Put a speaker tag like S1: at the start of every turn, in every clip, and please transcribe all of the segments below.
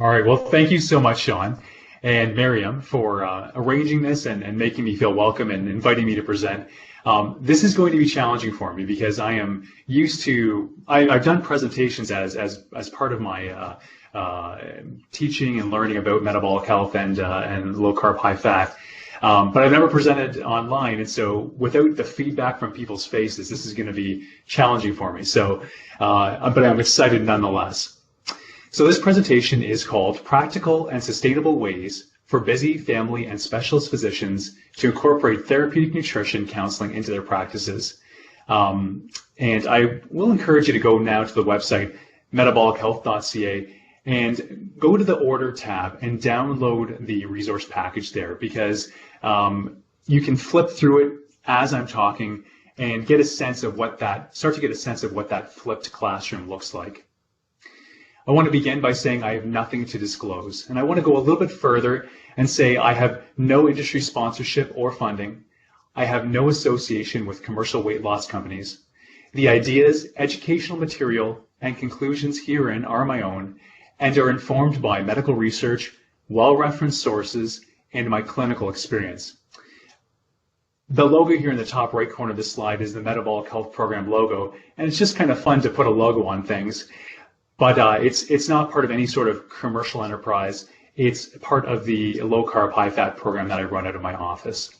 S1: All right. Well, thank you so much, Sean and Miriam, for arranging this and making me feel welcome and inviting me to present. This is going to be challenging for me because I am used to, I've done presentations as part of my teaching and learning about metabolic health and low carb, high fat. But I've never presented online, and so without the feedback from people's faces, this is going to be challenging for me. So, but I'm excited nonetheless. So this presentation is called Practical and Sustainable Ways for Busy Family and Specialist Physicians to Incorporate Therapeutic Nutrition Counseling into Their Practices. And I will encourage you to go now to the website metabolichealth.ca and go to the Order tab and download the resource package there, because you can flip through it as I'm talking and get a sense of what that flipped classroom looks like. I want to begin by saying I have nothing to disclose, and I want to go a little bit further and say I have no industry sponsorship or funding. I have no association with commercial weight loss companies. The ideas, educational material, and conclusions herein are my own and are informed by medical research, well-referenced sources, and my clinical experience. The logo here in the top right corner of the slide is the Metabolic Health Program logo, and it's just kind of fun to put a logo on things. But it's not part of any sort of commercial enterprise. It's part of the low carb, high fat program that I run out of my office.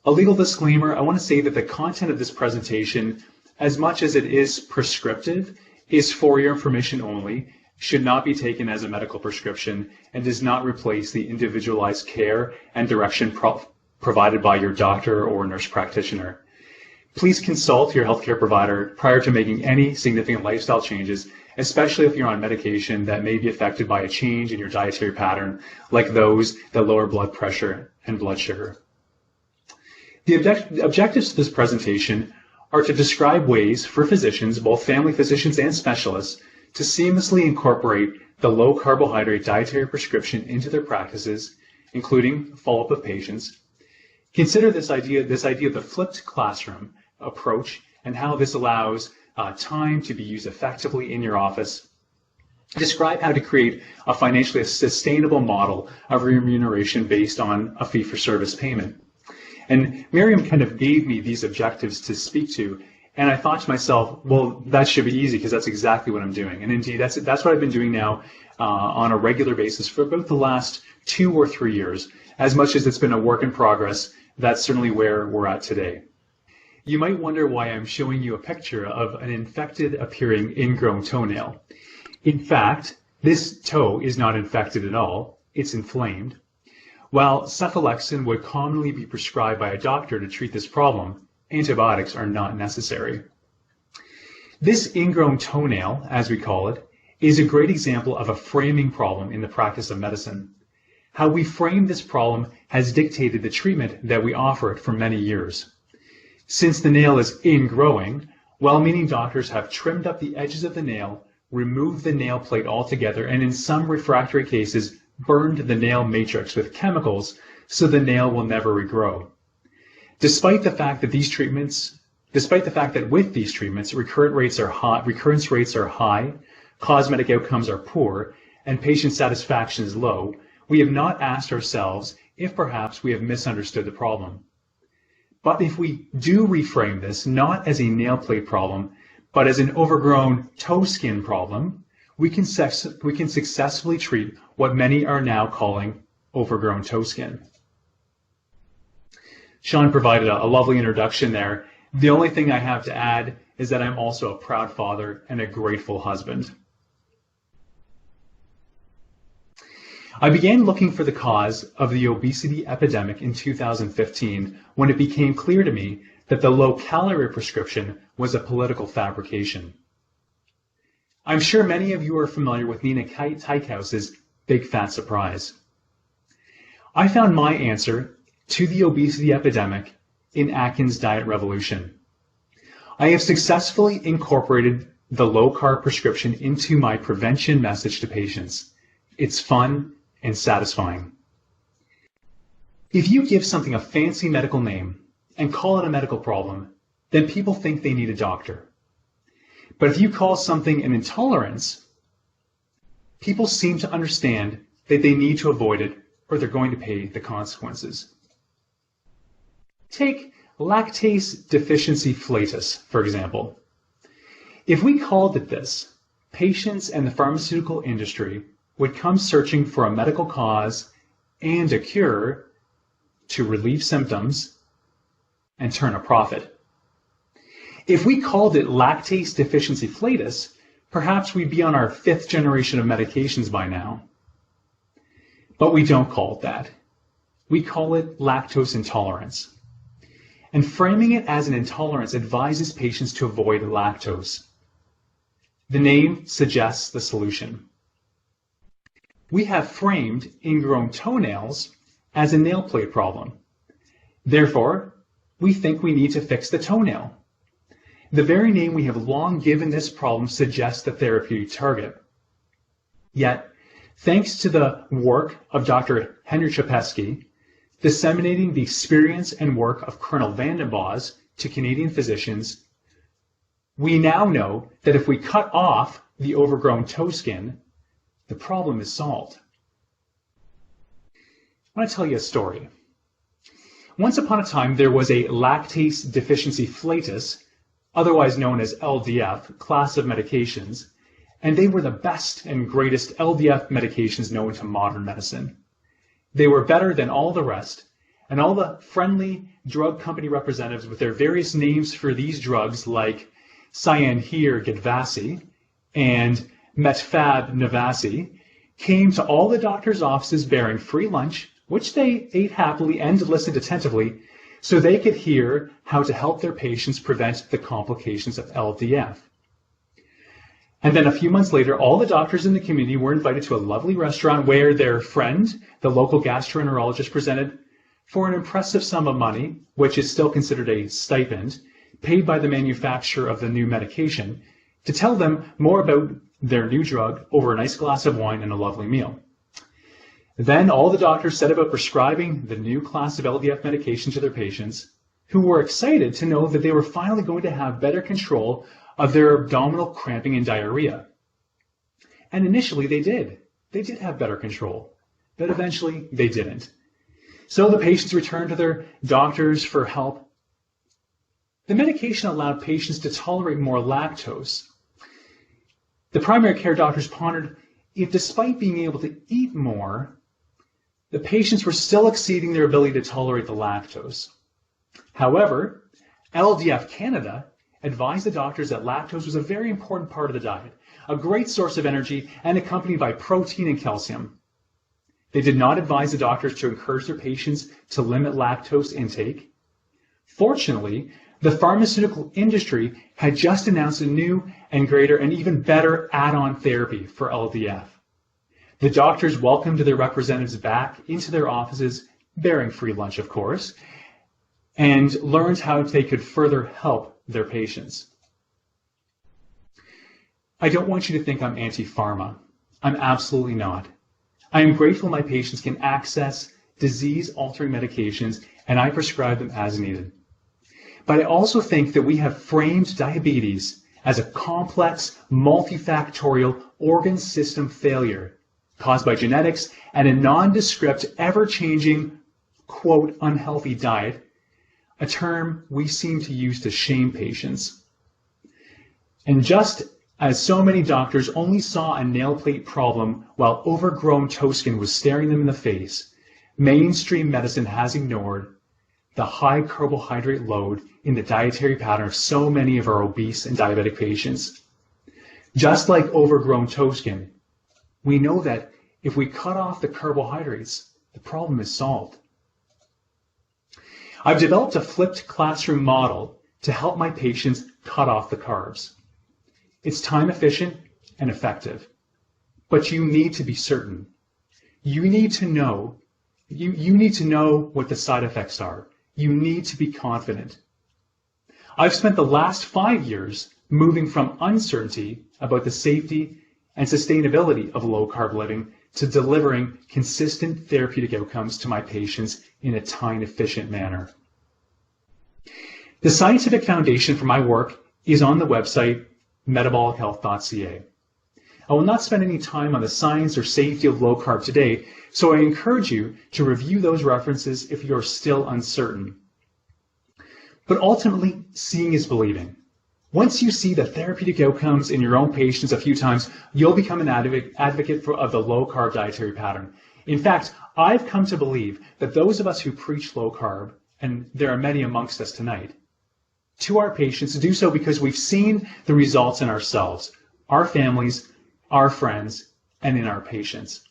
S1: A legal disclaimer, I want to say that the content of this presentation, as much as it is prescriptive, is for your information only, should not be taken as a medical prescription, and does not replace the individualized care and direction provided by your doctor or nurse practitioner. Please consult your healthcare provider prior to making any significant lifestyle changes, especially if you're on medication that may be affected by a change in your dietary pattern, like those that lower blood pressure and blood sugar. The objectives of this presentation are to describe ways for physicians, both family physicians and specialists, to seamlessly incorporate the low carbohydrate dietary prescription into their practices, including follow-up of patients. Consider this idea of the flipped classroom approach and how this allows time to be used effectively in your office. Describe how to create a financially sustainable model of remuneration based on a fee-for-service payment. And Miriam kind of gave me these objectives to speak to, and I thought to myself, well, that should be easy because that's exactly what I'm doing. And indeed, that's what I've been doing now on a regular basis for about the last 2 or 3 years. As much as it's been a work in progress, that's certainly where we're at today. You might wonder why I'm showing you a picture of an infected appearing ingrown toenail. In fact, this toe is not infected at all, it's inflamed. While cephalexin would commonly be prescribed by a doctor to treat this problem, antibiotics are not necessary. This ingrown toenail, as we call it, is a great example of a framing problem in the practice of medicine. How we frame this problem has dictated the treatment that we offer it for many years. Since the nail is ingrowing, well-meaning doctors have trimmed up the edges of the nail, removed the nail plate altogether, and in some refractory cases, burned the nail matrix with chemicals so the nail will never regrow. Despite the fact that with these treatments, recurrence rates are high, cosmetic outcomes are poor, and patient satisfaction is low, we have not asked ourselves if perhaps we have misunderstood the problem. But if we do reframe this not as a nail plate problem, but as an overgrown toe skin problem, we can successfully treat what many are now calling overgrown toe skin. Sean provided a lovely introduction there. The only thing I have to add is that I'm also a proud father and a grateful husband. I began looking for the cause of the obesity epidemic in 2015 when it became clear to me that the low-calorie prescription was a political fabrication. I'm sure many of you are familiar with Nina Teichhaus's Big Fat Surprise. I found my answer to the obesity epidemic in Atkins' Diet Revolution. I have successfully incorporated the low-carb prescription into my prevention message to patients. It's fun and satisfying. If you give something a fancy medical name and call it a medical problem, then people think they need a doctor. But if you call something an intolerance, people seem to understand that they need to avoid it or they're going to pay the consequences. Take lactase deficiency flatus, for example. If we called it this, patients and the pharmaceutical industry would come searching for a medical cause and a cure to relieve symptoms and turn a profit. If we called it lactase deficiency flatus, perhaps we'd be on our 5th generation of medications by now. But we don't call it that. We call it lactose intolerance. And framing it as an intolerance advises patients to avoid lactose. The name suggests the solution. We have framed ingrown toenails as a nail plate problem. Therefore, we think we need to fix the toenail. The very name we have long given this problem suggests the therapeutic target. Yet, thanks to the work of Dr. Henry Chapesky, disseminating the experience and work of Colonel Vanden Bossche to Canadian physicians, we now know that if we cut off the overgrown toe skin, the problem is solved. I want to tell you a story. Once upon a time, there was a lactase deficiency flatus, otherwise known as LDF, class of medications, and they were the best and greatest LDF medications known to modern medicine. They were better than all the rest, and all the friendly drug company representatives with their various names for these drugs like Cyanhir Gadvasi and Metfab Navasi came to all the doctors' offices bearing free lunch, which they ate happily and listened attentively, so they could hear how to help their patients prevent the complications of LDF. And then a few months later, all the doctors in the community were invited to a lovely restaurant where their friend, the local gastroenterologist, presented for an impressive sum of money, which is still considered a stipend, paid by the manufacturer of the new medication, to tell them more about their new drug over a nice glass of wine and a lovely meal. Then all the doctors set about prescribing the new class of LDF medication to their patients, who were excited to know that they were finally going to have better control of their abdominal cramping and diarrhea. And initially they did. They did have better control, but eventually they didn't. So the patients returned to their doctors for help. The medication allowed patients to tolerate more lactose. The primary care doctors pondered if, despite being able to eat more, the patients were still exceeding their ability to tolerate the lactose. However, LDF Canada advised the doctors that lactose was a very important part of the diet, a great source of energy, and accompanied by protein and calcium. They did not advise the doctors to encourage their patients to limit lactose intake. Fortunately, the pharmaceutical industry had just announced a new and greater and even better add-on therapy for LDF. The doctors welcomed their representatives back into their offices, bearing free lunch, of course, and learned how they could further help their patients. I don't want you to think I'm anti-pharma. I'm absolutely not. I am grateful my patients can access disease-altering medications, and I prescribe them as needed. But I also think that we have framed diabetes as a complex, multifactorial organ system failure caused by genetics and a nondescript, ever-changing, quote, unhealthy diet, a term we seem to use to shame patients. And just as so many doctors only saw a nail plate problem while overgrown toe skin was staring them in the face, mainstream medicine has ignored the high carbohydrate load in the dietary pattern of so many of our obese and diabetic patients. Just like overgrown toe skin, we know that if we cut off the carbohydrates, the problem is solved. I've developed a flipped classroom model to help my patients cut off the carbs. It's time efficient and effective, but you need to be certain. You need to know what the side effects are. You need to be confident. I've spent the last 5 years moving from uncertainty about the safety and sustainability of low-carb living to delivering consistent therapeutic outcomes to my patients in a time-efficient manner. The scientific foundation for my work is on the website metabolichealth.ca. I will not spend any time on the science or safety of low carb today, so I encourage you to review those references if you are still uncertain. But ultimately, seeing is believing. Once you see the therapeutic outcomes in your own patients a few times, you'll become an advocate of the low carb dietary pattern. In fact, I've come to believe that those of us who preach low carb, and there are many amongst us tonight, to our patients do so because we've seen the results in ourselves, our families, our friends, and in our patients.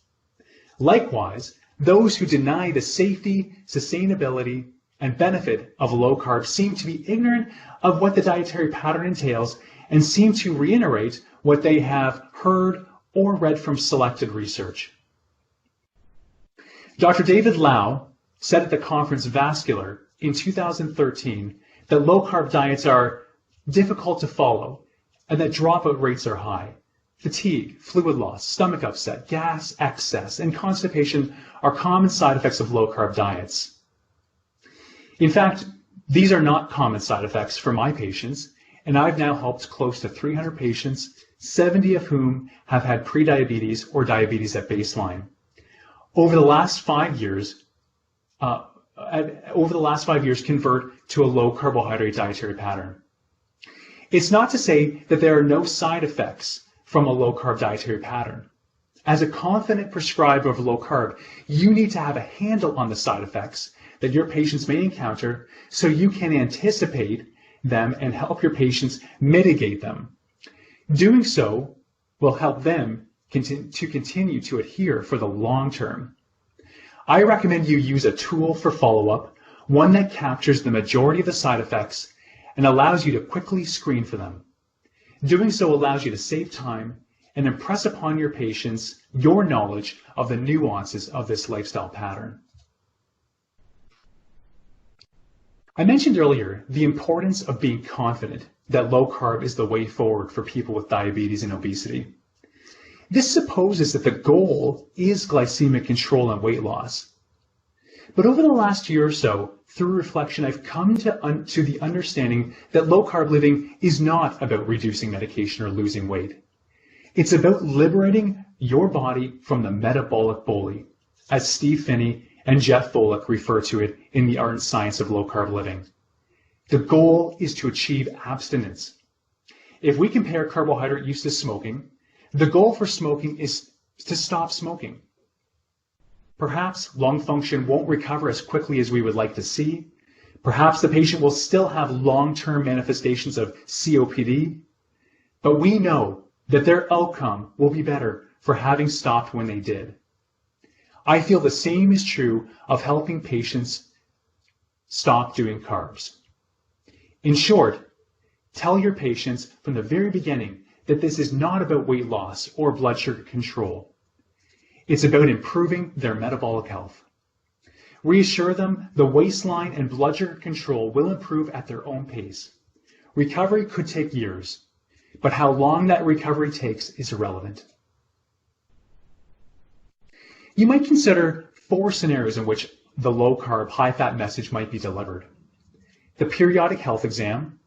S1: Likewise, those who deny the safety, sustainability, and benefit of low carb seem to be ignorant of what the dietary pattern entails and seem to reiterate what they have heard or read from selected research. Dr. David Lau said at the conference Vascular in 2013 that low carb diets are difficult to follow and that dropout rates are high. Fatigue, fluid loss, stomach upset, gas excess, and constipation are common side effects of low carb diets. In fact, these are not common side effects for my patients, and I've now helped close to 300 patients, 70 of whom have had prediabetes or diabetes at baseline. Over the last 5 years, convert to a low carbohydrate dietary pattern. It's not to say that there are no side effects from a low carb dietary pattern. As a confident prescriber of low carb, you need to have a handle on the side effects that your patients may encounter so you can anticipate them and help your patients mitigate them. Doing so will help them to continue to adhere for the long term. I recommend you use a tool for follow-up, one that captures the majority of the side effects and allows you to quickly screen for them. Doing so allows you to save time and impress upon your patients your knowledge of the nuances of this lifestyle pattern. I mentioned earlier the importance of being confident that low carb is the way forward for people with diabetes and obesity. This supposes that the goal is glycemic control and weight loss. But over the last year or so, through reflection, I've come to the understanding that low carb living is not about reducing medication or losing weight. It's about liberating your body from the metabolic bully, as Steve Phinney and Jeff Volek refer to it in The Art and Science of Low Carb Living. The goal is to achieve abstinence. If we compare carbohydrate use to smoking, the goal for smoking is to stop smoking. Perhaps lung function won't recover as quickly as we would like to see. Perhaps the patient will still have long-term manifestations of COPD, but we know that their outcome will be better for having stopped when they did. I feel the same is true of helping patients stop doing carbs. In short, tell your patients from the very beginning that this is not about weight loss or blood sugar control. It's about improving their metabolic health. Reassure them the waistline and blood sugar control will improve at their own pace. Recovery could take years, but how long that recovery takes is irrelevant. You might consider 4 scenarios in which the low-carb, high-fat message might be delivered. The periodic health exam,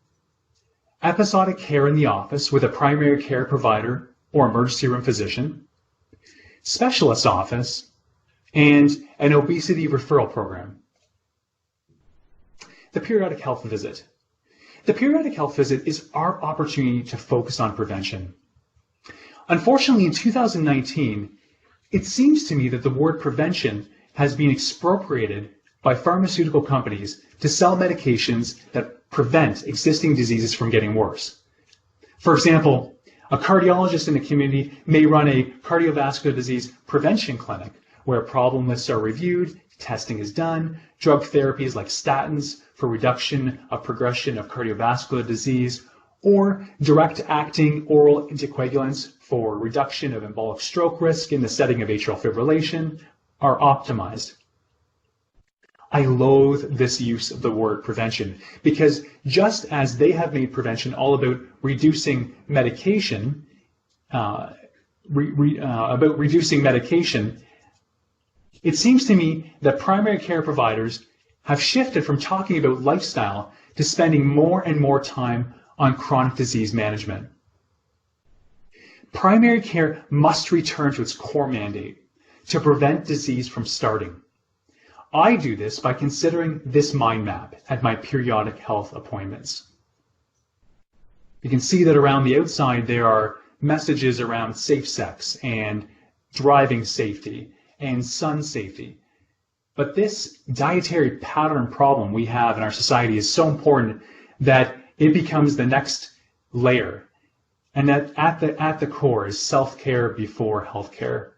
S1: episodic care in the office with a primary care provider or emergency room physician, specialist office, and an obesity referral program. The periodic health visit. The periodic health visit is our opportunity to focus on prevention. Unfortunately, in 2019, it seems to me that the word prevention has been expropriated by pharmaceutical companies to sell medications that prevent existing diseases from getting worse. For example, a cardiologist in the community may run a cardiovascular disease prevention clinic where problem lists are reviewed, testing is done, drug therapies like statins for reduction of progression of cardiovascular disease, or direct-acting oral anticoagulants for reduction of embolic stroke risk in the setting of atrial fibrillation are optimized. I loathe this use of the word prevention because just as they have made prevention all about reducing medication, it seems to me that primary care providers have shifted from talking about lifestyle to spending more and more time on chronic disease management. Primary care must return to its core mandate, to prevent disease from starting. I do this by considering this mind map at my periodic health appointments. You can see that around the outside there are messages around safe sex and driving safety and sun safety. But this dietary pattern problem we have in our society is so important that it becomes the next layer. And that at the core is self-care before healthcare.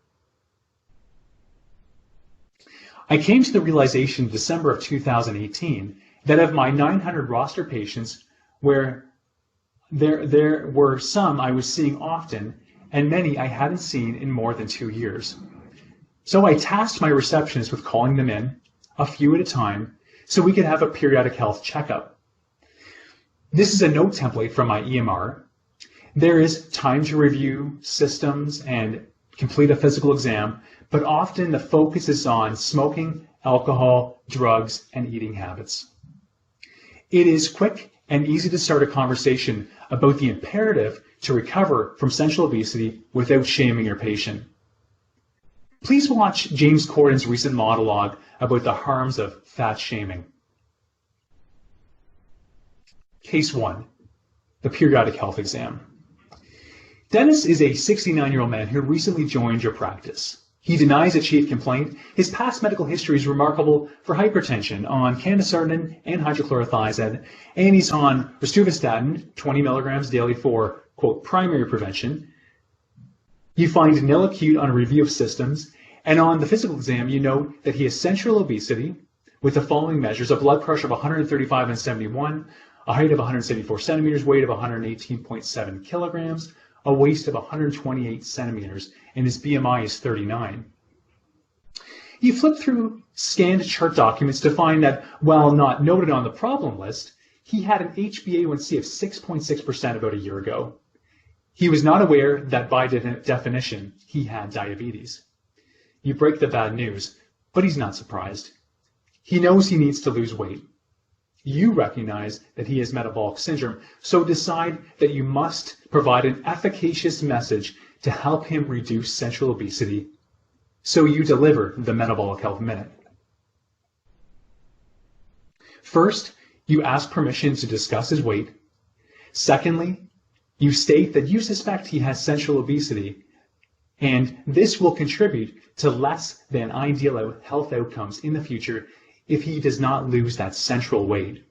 S1: I came to the realization in December of 2018 that of my 900 roster patients, where there were some I was seeing often and many I hadn't seen in more than 2 years. So I tasked my receptionist with calling them in, a few at a time, so we could have a periodic health checkup. This is a note template from my EMR. There is time to review systems and complete a physical exam, but often the focus is on smoking, alcohol, drugs, and eating habits. It is quick and easy to start a conversation about the imperative to recover from central obesity without shaming your patient. Please watch James Corden's recent monologue about the harms of fat shaming. Case 1, the periodic health exam. Dennis is a 69-year-old man who recently joined your practice. He denies a chief complaint. His past medical history is remarkable for hypertension on candesartan and hydrochlorothiazide, and he's on rosuvastatin, 20 milligrams daily for, quote, primary prevention. You find nil acute on a review of systems, and on the physical exam, you note that he has central obesity with the following measures: a blood pressure of 135 and 71, a height of 174 centimeters, weight of 118.7 kilograms, a waist of 128 centimeters, and his BMI is 39. You flip through scanned chart documents to find that, while not noted on the problem list, he had an HbA1c of 6.6% about a year ago. He was not aware that by definition, he had diabetes. You break the bad news, but he's not surprised. He knows he needs to lose weight. You recognize that he has metabolic syndrome, so decide that you must provide an efficacious message to help him reduce central obesity. So you deliver the Metabolic Health Minute. First, you ask permission to discuss his weight. Secondly, you state that you suspect he has central obesity, and this will contribute to less than ideal health outcomes in the future if he does not lose that central weight.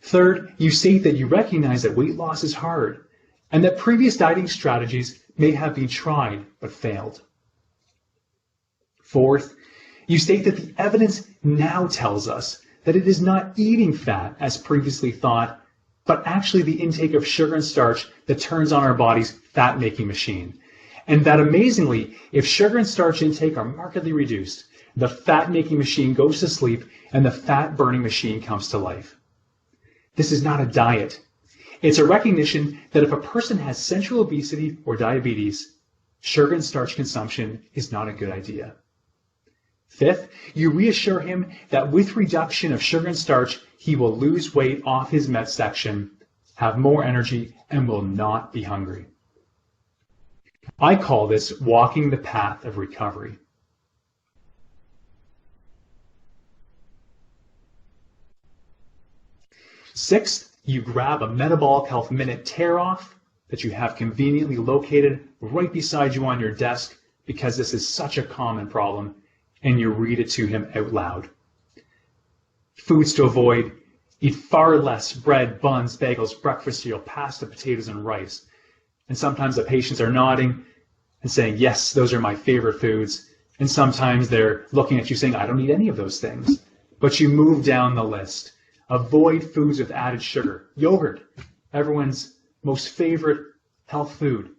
S1: Third, you state that you recognize that weight loss is hard and that previous dieting strategies may have been tried but failed. Fourth, you state that the evidence now tells us that it is not eating fat as previously thought, but actually the intake of sugar and starch that turns on our body's fat-making machine. And that amazingly, if sugar and starch intake are markedly reduced, the fat-making machine goes to sleep and the fat-burning machine comes to life. This is not a diet. It's a recognition that if a person has central obesity or diabetes, sugar and starch consumption is not a good idea. Fifth, you reassure him that with reduction of sugar and starch, he will lose weight off his midsection, have more energy, and will not be hungry. I call this walking the path of recovery. Sixth, you grab a Metabolic Health Minute tear-off that you have conveniently located right beside you on your desk because this is such a common problem, and you read it to him out loud. Foods to avoid: eat far less bread, buns, bagels, breakfast cereal, pasta, potatoes, and rice. And sometimes the patients are nodding and saying, yes, those are my favorite foods. And sometimes they're looking at you saying, I don't eat any of those things. But you move down the list. Avoid foods with added sugar. Yogurt, everyone's most favorite health food,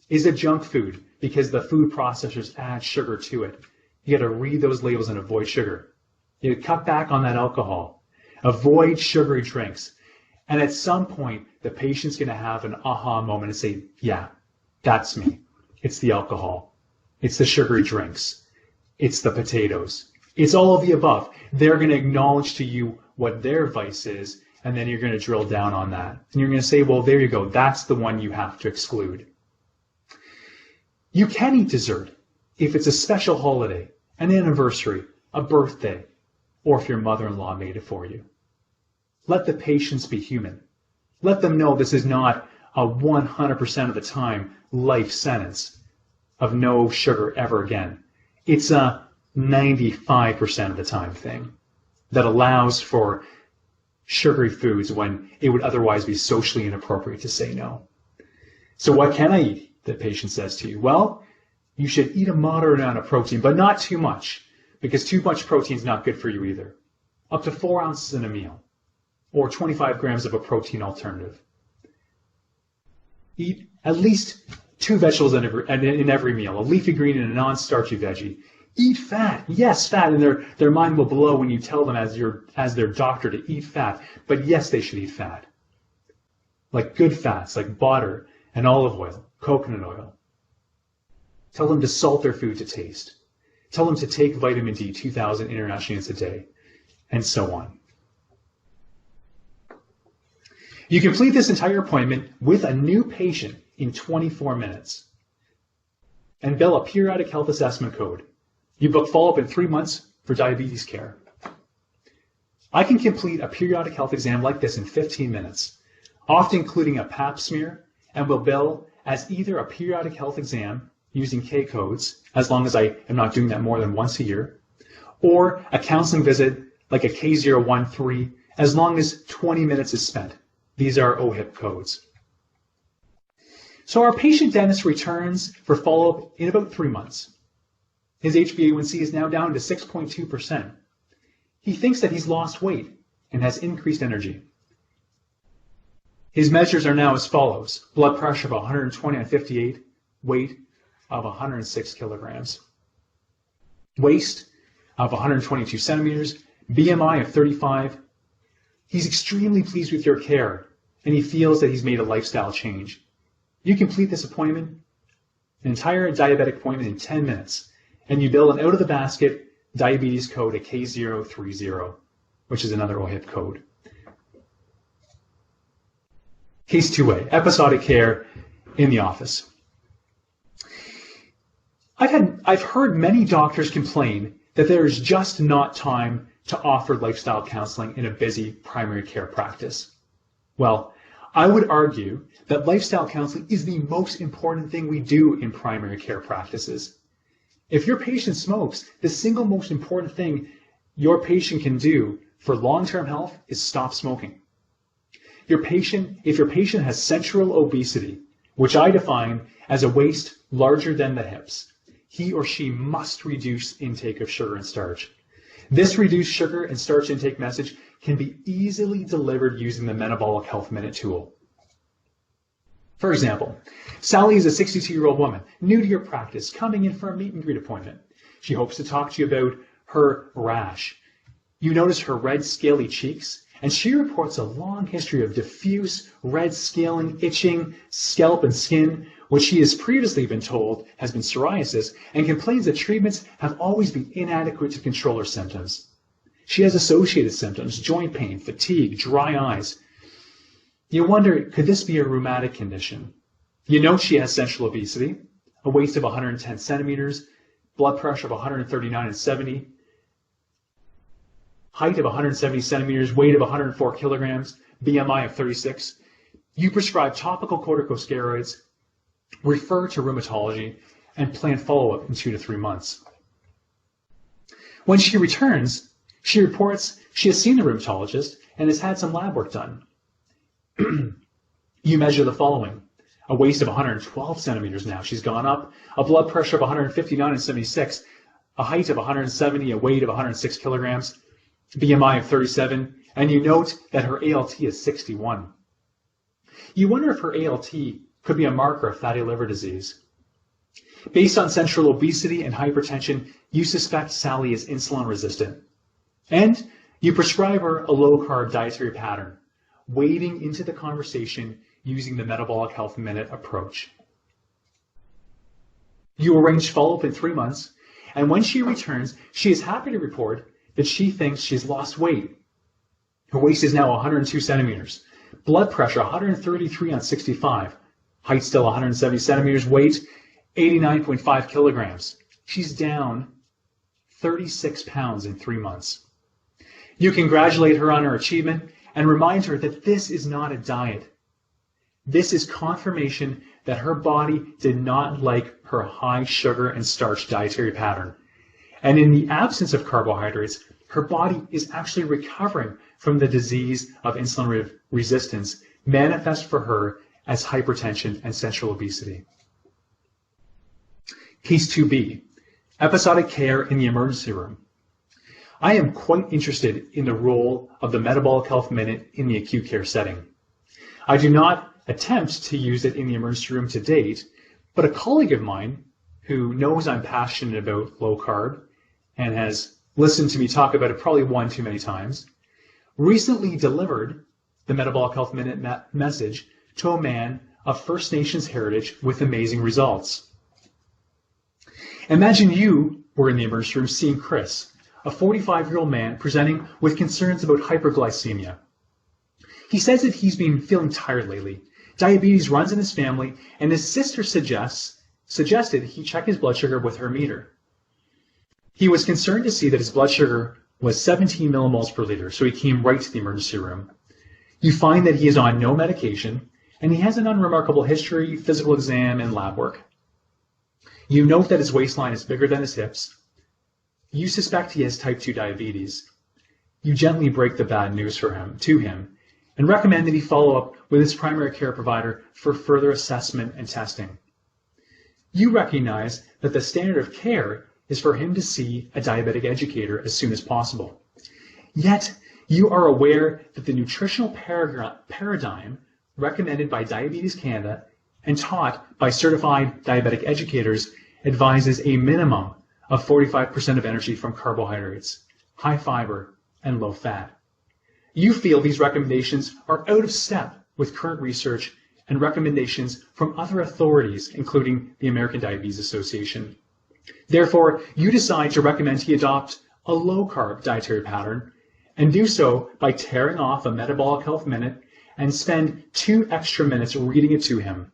S1: is a junk food because the food processors add sugar to it. You got to read those labels and avoid sugar. You cut back on that alcohol. Avoid sugary drinks. And at some point, the patient's going to have an aha moment and say, yeah, that's me. It's the alcohol. It's the sugary drinks. It's the potatoes. It's all of the above. They're going to acknowledge to you what their vice is, and then you're going to drill down on that. And you're going to say, well, there you go. That's the one you have to exclude. You can eat dessert if it's a special holiday, an anniversary, a birthday, or if your mother-in-law made it for you. Let the patients be human. Let them know this is not a 100% of the time life sentence of no sugar ever again. It's a 95% of the time thing that allows for sugary foods when it would otherwise be socially inappropriate to say no. So what can I eat? The patient says to you. Well, you should eat a moderate amount of protein, but not too much, because too much protein is not good for you either. Up to 4 ounces in a meal, or 25 grams of a protein alternative. Eat at least 2 vegetables in every meal, a leafy green and a non-starchy veggie. Eat fat. Yes, fat. And their mind will blow when you tell them as their doctor to eat fat. But yes, they should eat fat. Like good fats, like butter and olive oil, coconut oil. Tell them to salt their food to taste. Tell them to take vitamin D 2,000 international units a day, and so on. You complete this entire appointment with a new patient in 24 minutes and bill a periodic health assessment code. You book follow-up in 3 months for diabetes care. I can complete a periodic health exam like this in 15 minutes, often including a pap smear, and will bill as either a periodic health exam using K codes, as long as I am not doing that more than once a year, or a counseling visit like a K013, as long as 20 minutes is spent. These are OHIP codes. So our patient dentist returns for follow-up in about 3 months. His HbA1c is now down to 6.2%. He thinks that he's lost weight and has increased energy. His measures are now as follows: blood pressure of 120/58, weight of 106 kilograms, waist of 122 centimeters, BMI of 35. He's extremely pleased with your care, and he feels that he's made a lifestyle change. You complete this appointment, an entire diabetic appointment, in 10 minutes, and you bill an out-of-the-basket diabetes code, a K030, which is another OHIP code. Case 2A, episodic care in the office. I've heard many doctors complain that there is just not time to offer lifestyle counseling in a busy primary care practice. Well, I would argue that lifestyle counseling is the most important thing we do in primary care practices. If your patient smokes, the single most important thing your patient can do for long-term health is stop smoking. If your patient has central obesity, which I define as a waist larger than the hips, he or she must reduce intake of sugar and starch. This reduced sugar and starch intake message can be easily delivered using the Metabolic Health Minute tool. For example, Sally is a 62-year-old woman, new to your practice, coming in for a meet and greet appointment. She hopes to talk to you about her rash. You notice her red, scaly cheeks, and she reports a long history of diffuse red scaling, itching, scalp and skin, which she has previously been told has been psoriasis, and complains that treatments have always been inadequate to control her symptoms. She has associated symptoms: joint pain, fatigue, dry eyes. You wonder, could this be a rheumatic condition? You know she has central obesity, a waist of 110 centimeters, blood pressure of 139/70, height of 170 centimeters, weight of 104 kilograms, BMI of 36. You prescribe topical corticosteroids, refer to rheumatology, and plan follow-up in 2 to 3 months. When she returns, she reports she has seen the rheumatologist and has had some lab work done. You measure the following: a waist of 112 centimeters now, she's gone up, a blood pressure of 159/76, a height of 170, a weight of 106 kilograms, BMI of 37, and you note that her ALT is 61. You wonder if her ALT could be a marker of fatty liver disease. Based on central obesity and hypertension, you suspect Sally is insulin resistant. And you prescribe her a low-carb dietary pattern, wading into the conversation using the Metabolic Health Minute approach. You arrange follow-up in 3 months, and when she returns, she is happy to report that she thinks she's lost weight. Her waist is now 102 centimeters, blood pressure 133/65, height still 170 centimeters, weight 89.5 kilograms. She's down 36 pounds in 3 months. You congratulate her on her achievement and remind her that this is not a diet. This is confirmation that her body did not like her high sugar and starch dietary pattern. And in the absence of carbohydrates, her body is actually recovering from the disease of insulin resistance, manifest for her as hypertension and central obesity. Case 2B, episodic care in the emergency room. I am quite interested in the role of the metabolic health minute in the acute care setting. I do not attempt to use it in the emergency room to date, but a colleague of mine who knows I'm passionate about low carb and has listened to me talk about it probably one too many times, recently delivered the metabolic health minute message to a man of First Nations heritage with amazing results. Imagine you were in the emergency room seeing Chris, a 45-year-old man presenting with concerns about hyperglycemia. He says that he's been feeling tired lately. Diabetes runs in his family, and his sister suggested he check his blood sugar with her meter. He was concerned to see that his blood sugar was 17 millimoles per liter, so he came right to the emergency room. You find that he is on no medication, and he has an unremarkable history, physical exam, and lab work. You note that his waistline is bigger than his hips. You suspect he has type 2 diabetes. You gently break the bad news to him, and recommend that he follow up with his primary care provider for further assessment and testing. You recognize that the standard of care is for him to see a diabetic educator as soon as possible. Yet, you are aware that the nutritional paradigm recommended by Diabetes Canada and taught by certified diabetic educators advises a minimum of 45% of energy from carbohydrates, high fiber, and low fat. You feel these recommendations are out of step with current research and recommendations from other authorities, including the American Diabetes Association. Therefore, you decide to recommend he adopt a low-carb dietary pattern and do so by tearing off a metabolic health minute and spend 2 extra minutes reading it to him.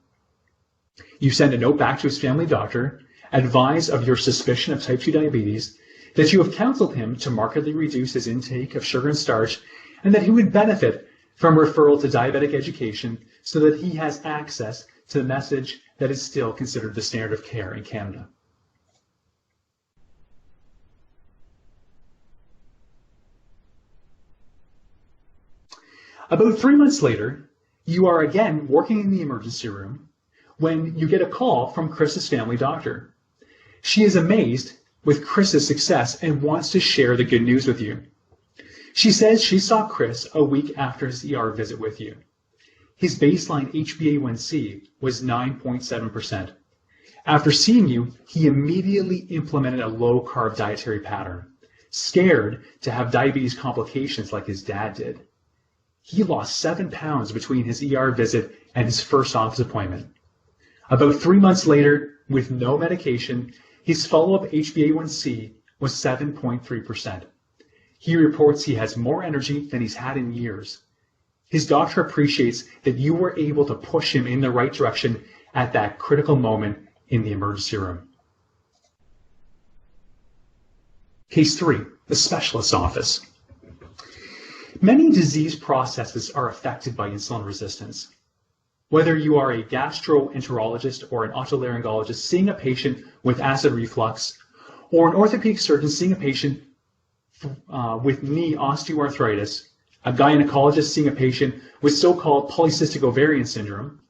S1: You send a note back to his family doctor, advise of your suspicion of type 2 diabetes, that you have counseled him to markedly reduce his intake of sugar and starch, and that he would benefit from referral to diabetic education so that he has access to the message that is still considered the standard of care in Canada. About 3 months later, you are again working in the emergency room when you get a call from Chris's family doctor. She is amazed with Chris's success and wants to share the good news with you. She says she saw Chris a week after his ER visit with you. His baseline HbA1c was 9.7%. After seeing you, he immediately implemented a low-carb dietary pattern, scared to have diabetes complications like his dad did. He lost 7 pounds between his ER visit and his first office appointment. About 3 months later, with no medication, his follow-up HbA1c was 7.3%. He reports he has more energy than he's had in years. His doctor appreciates that you were able to push him in the right direction at that critical moment in the emergency room. Case 3, the specialist's office. Many disease processes are affected by insulin resistance. Whether you are a gastroenterologist or an otolaryngologist seeing a patient with acid reflux, or an orthopedic surgeon seeing a patient with knee osteoarthritis, a gynecologist seeing a patient with so-called polycystic ovarian syndrome,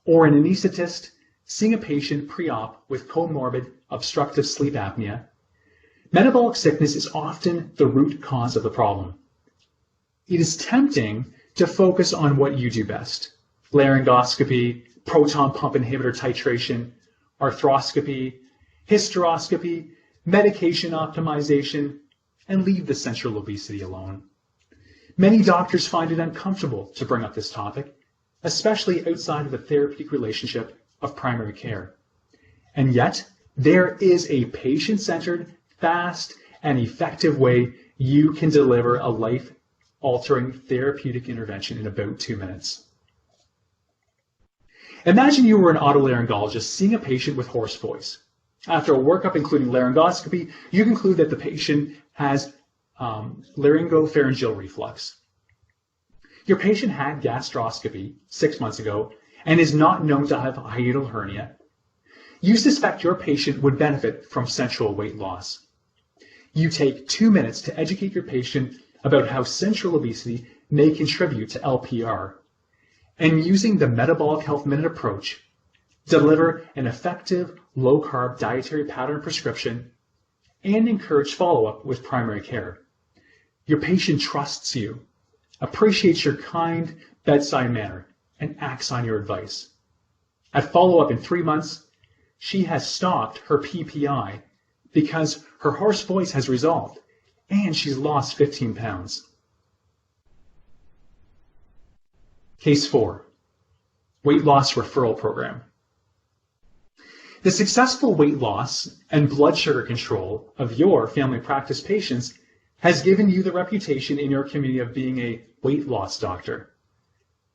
S1: or an anesthetist seeing a patient pre-op with comorbid obstructive sleep apnea, metabolic sickness is often the root cause of the problem. It is tempting to focus on what you do best: laryngoscopy, proton pump inhibitor titration, arthroscopy, hysteroscopy, medication optimization, and leave the central obesity alone. Many doctors find it uncomfortable to bring up this topic, especially outside of the therapeutic relationship of primary care. And yet, there is a patient-centered, fast, and effective way you can deliver a life-altering therapeutic intervention in about 2 minutes. Imagine you were an otolaryngologist seeing a patient with hoarse voice. After a workup including laryngoscopy, you conclude that the patient has laryngopharyngeal reflux. Your patient had gastroscopy 6 months ago and is not known to have a hiatal hernia. You suspect your patient would benefit from sensual weight loss. You take 2 minutes to educate your patient about how sensual obesity may contribute to LPR, and using the Metabolic Health Minute approach, deliver an effective low-carb dietary pattern prescription and encourage follow-up with primary care. Your patient trusts you, appreciates your kind bedside manner, and acts on your advice. At follow-up in 3 months, she has stopped her PPI because her hoarse voice has resolved and she's lost 15 pounds. Case 4, weight loss referral program. The successful weight loss and blood sugar control of your family practice patients has given you the reputation in your community of being a weight loss doctor.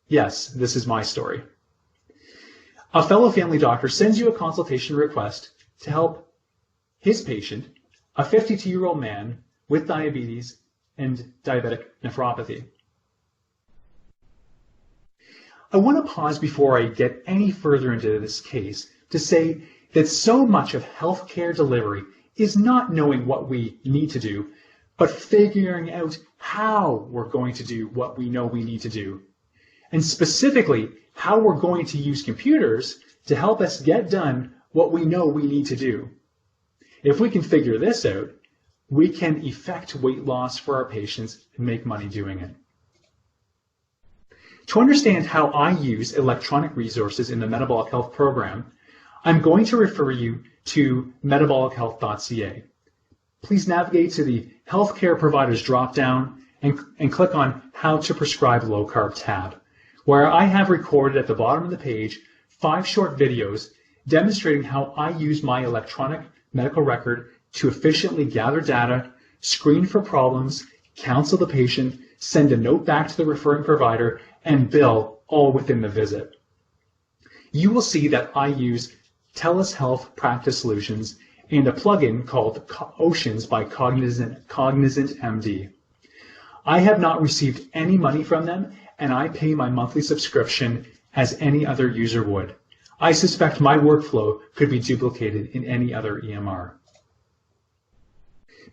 S1: Yes, this is my story. A fellow family doctor sends you a consultation request to help his patient, a 52-year-old man with diabetes and diabetic nephropathy. I want to pause before I get any further into this case to say that so much of healthcare delivery is not knowing what we need to do, but figuring out how we're going to do what we know we need to do, and specifically how we're going to use computers to help us get done what we know we need to do. If we can figure this out, we can effect weight loss for our patients and make money doing it. To understand how I use electronic resources in the metabolic health program, I'm going to refer you to metabolichealth.ca. Please navigate to the Healthcare Providers drop-down and click on How to Prescribe Low Carb tab, where I have recorded at the bottom of the page 5 short videos demonstrating how I use my electronic medical record to efficiently gather data, screen for problems, counsel the patient, send a note back to the referring provider, and bill all within the visit. You will see that I use TELUS Health Practice Solutions and a plugin called Oceans by Cognizant MD. I have not received any money from them, and I pay my monthly subscription as any other user would. I suspect my workflow could be duplicated in any other EMR.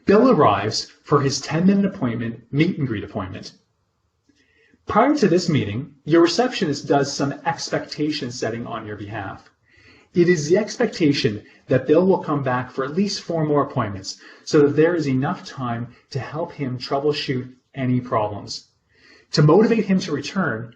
S1: Bill arrives for his 10-minute appointment, meet and greet appointment. Prior to this meeting, your receptionist does some expectation setting on your behalf. It is the expectation that Bill will come back for at least 4 more appointments so that there is enough time to help him troubleshoot any problems. To motivate him to return,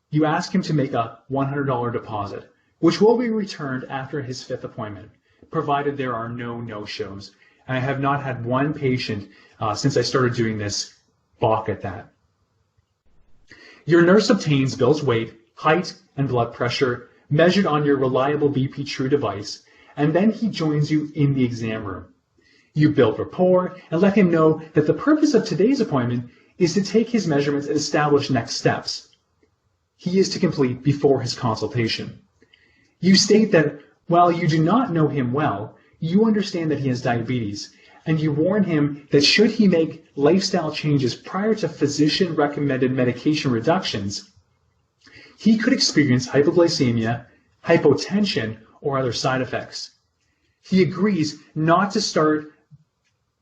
S1: you ask him to make a $100 deposit, which will be returned after his 5th appointment, provided there are no no-shows. And I have not had one patient since I started doing this balk at that. Your nurse obtains Bill's weight, height, and blood pressure measured on your reliable BP True device, and then he joins you in the exam room. You build rapport and let him know that the purpose of today's appointment is to take his measurements and establish next steps he is to complete before his consultation. You state that while you do not know him well, you understand that he has diabetes, and you warn him that should he make lifestyle changes prior to physician-recommended medication reductions, he could experience hypoglycemia, hypotension, or other side effects. He agrees not to start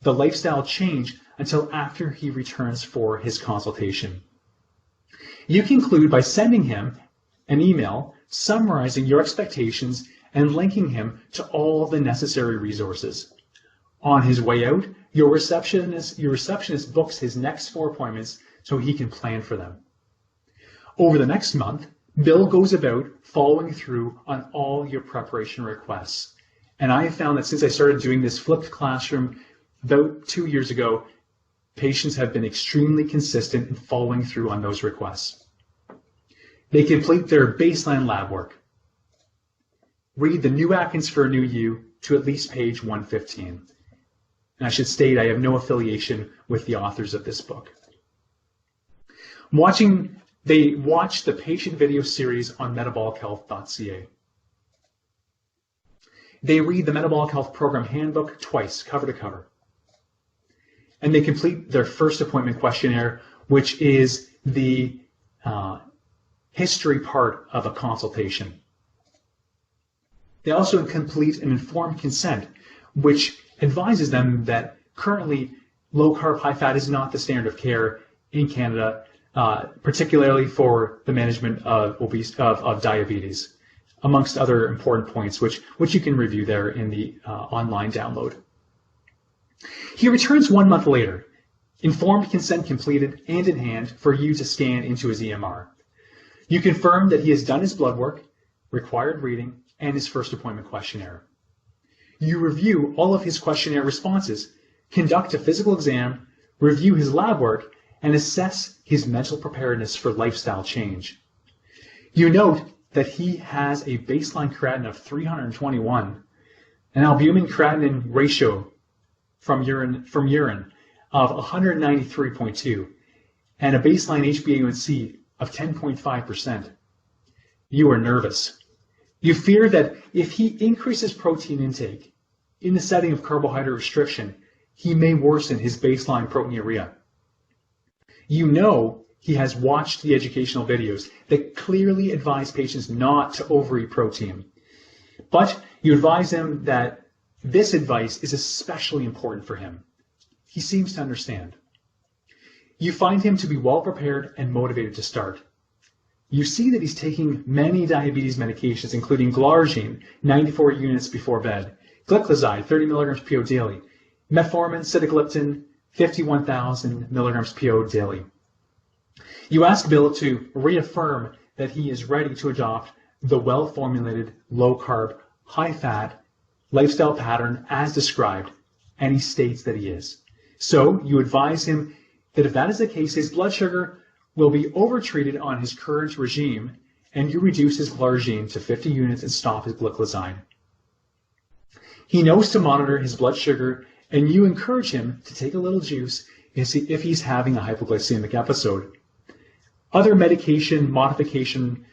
S1: the lifestyle change until after he returns for his consultation. You conclude by sending him an email summarizing your expectations and linking him to all the necessary resources. On his way out, your receptionist books his next 4 appointments so he can plan for them. Over the next month, Bill goes about following through on all your preparation requests. And I have found that since I started doing this flipped classroom about 2 years ago, patients have been extremely consistent in following through on those requests. They complete their baseline lab work. Read the New Atkins for a New You to at least page 115. And I should state I have no affiliation with the authors of this book. Watching They watch the patient video series on metabolichealth.ca. They read the Metabolic Health Program Handbook twice, cover to cover. And they complete their first appointment questionnaire, which is the history part of a consultation. They also complete an informed consent, which advises them that currently low-carb, high-fat is not the standard of care in Canada, particularly for the management of diabetes, amongst other important points, which you can review there in the online download. He returns 1 month later, informed consent completed and in hand for you to scan into his EMR. You confirm that he has done his blood work, required reading, and his first appointment questionnaire. You review all of his questionnaire responses, conduct a physical exam, review his lab work, and assess his mental preparedness for lifestyle change. You note that he has a baseline creatinine of 321, an albumin-creatinine ratio from urine of 193.2, and a baseline HbA1c of 10.5%. You are nervous. You fear that if he increases protein intake in the setting of carbohydrate restriction, he may worsen his baseline proteinuria. You know he has watched the educational videos that clearly advise patients not to overeat protein. But you advise him that this advice is especially important for him. He seems to understand. You find him to be well prepared and motivated to start. You see that he's taking many diabetes medications, including glargine, 94 units before bed, gliclazide, 30 milligrams PO daily, metformin, sitagliptin, 51,000 milligrams PO daily. You ask Bill to reaffirm that he is ready to adopt the well-formulated, low-carb, high-fat lifestyle pattern as described, and he states that he is. So you advise him that if that is the case, his blood sugar will be overtreated on his current regime, and you reduce his glargine to 50 units and stop his gliclazide. He knows to monitor his blood sugar, and you encourage him to take a little juice if he's having a hypoglycemic episode. Other medication modification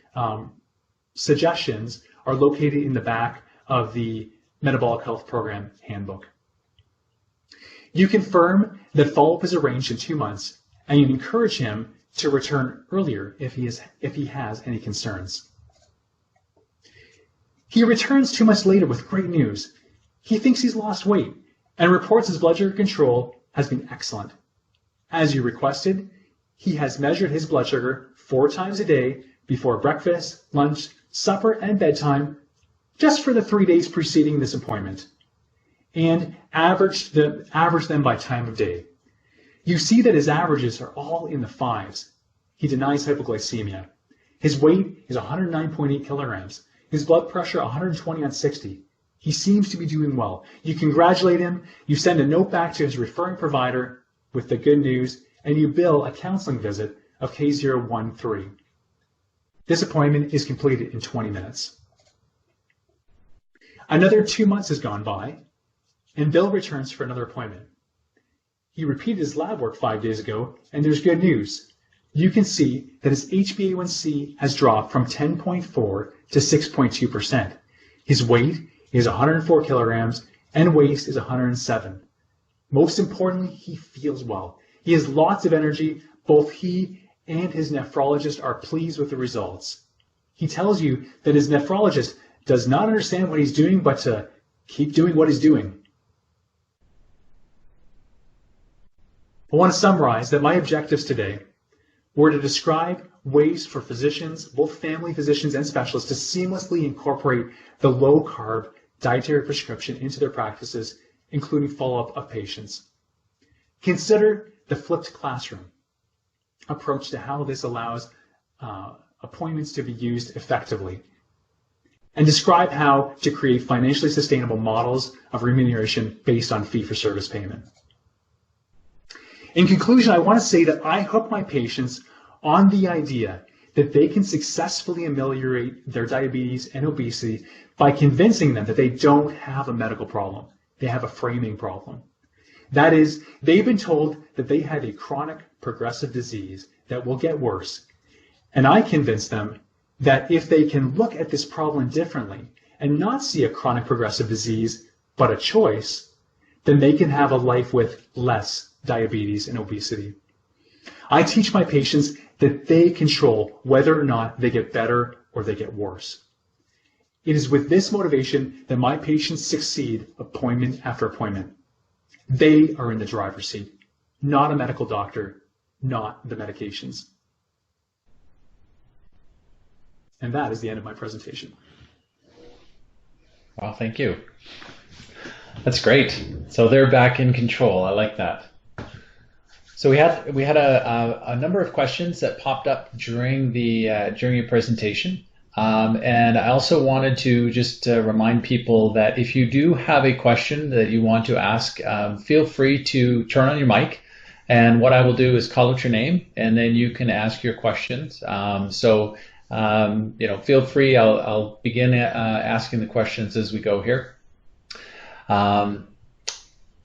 S1: suggestions are located in the back of the Metabolic Health Program Handbook. You confirm that follow-up is arranged in 2 months, and you encourage him to return earlier if he has any concerns. He returns 2 months later with great news. He thinks he's lost weight and reports his blood sugar control has been excellent. As you requested, he has measured his blood sugar 4 times a day before breakfast, lunch, supper, and bedtime, just for the 3 days preceding this appointment, and averaged them by time of day. You see that his averages are all in the 5s. He denies hypoglycemia. His weight is 109.8 kilograms. His blood pressure 120/60. He seems to be doing well. You congratulate him. You send a note back to his referring provider with the good news, and you bill a counseling visit of K013. This appointment is completed in 20 minutes. Another 2 months has gone by, and Bill returns for another appointment. He repeated his lab work 5 days ago, and there's good news. You can see that his HbA1c has dropped from 10.4 to 6.2%. His weight is 104 kilograms, and waist is 107. Most importantly, he feels well. He has lots of energy. Both he and his nephrologist are pleased with the results. He tells you that his nephrologist does not understand what he's doing, but to keep doing what he's doing. I want to summarize that my objectives today were to describe ways for physicians, both family physicians and specialists, to seamlessly incorporate the low-carb dietary prescription into their practices, including follow-up of patients. Consider the flipped classroom approach to how this allows appointments to be used effectively, and describe how to create financially sustainable models of remuneration based on fee-for-service payment. In conclusion, I want to say that I hook my patients on the idea that they can successfully ameliorate their diabetes and obesity by convincing them that they don't have a medical problem. They have a framing problem. That is, they've been told that they have a chronic progressive disease that will get worse, And I convince them that if they can look at this problem differently and not see a chronic progressive disease, but a choice, then they can have a life with less diabetes and obesity. I teach my patients that they control whether or not they get better or they get worse. It is with this motivation that my patients succeed appointment after appointment. They are in the driver's seat, not a medical doctor, not the medications. And that is the end of my presentation.
S2: Well, thank you. That's great. So they're back in control. I like that. So we had a number of questions that popped up during your presentation. And I also wanted to just remind people that if you do have a question that you want to ask, feel free to turn on your mic. And what I will do is call out your name, and then you can ask your questions. Feel free. I'll begin asking the questions as we go here.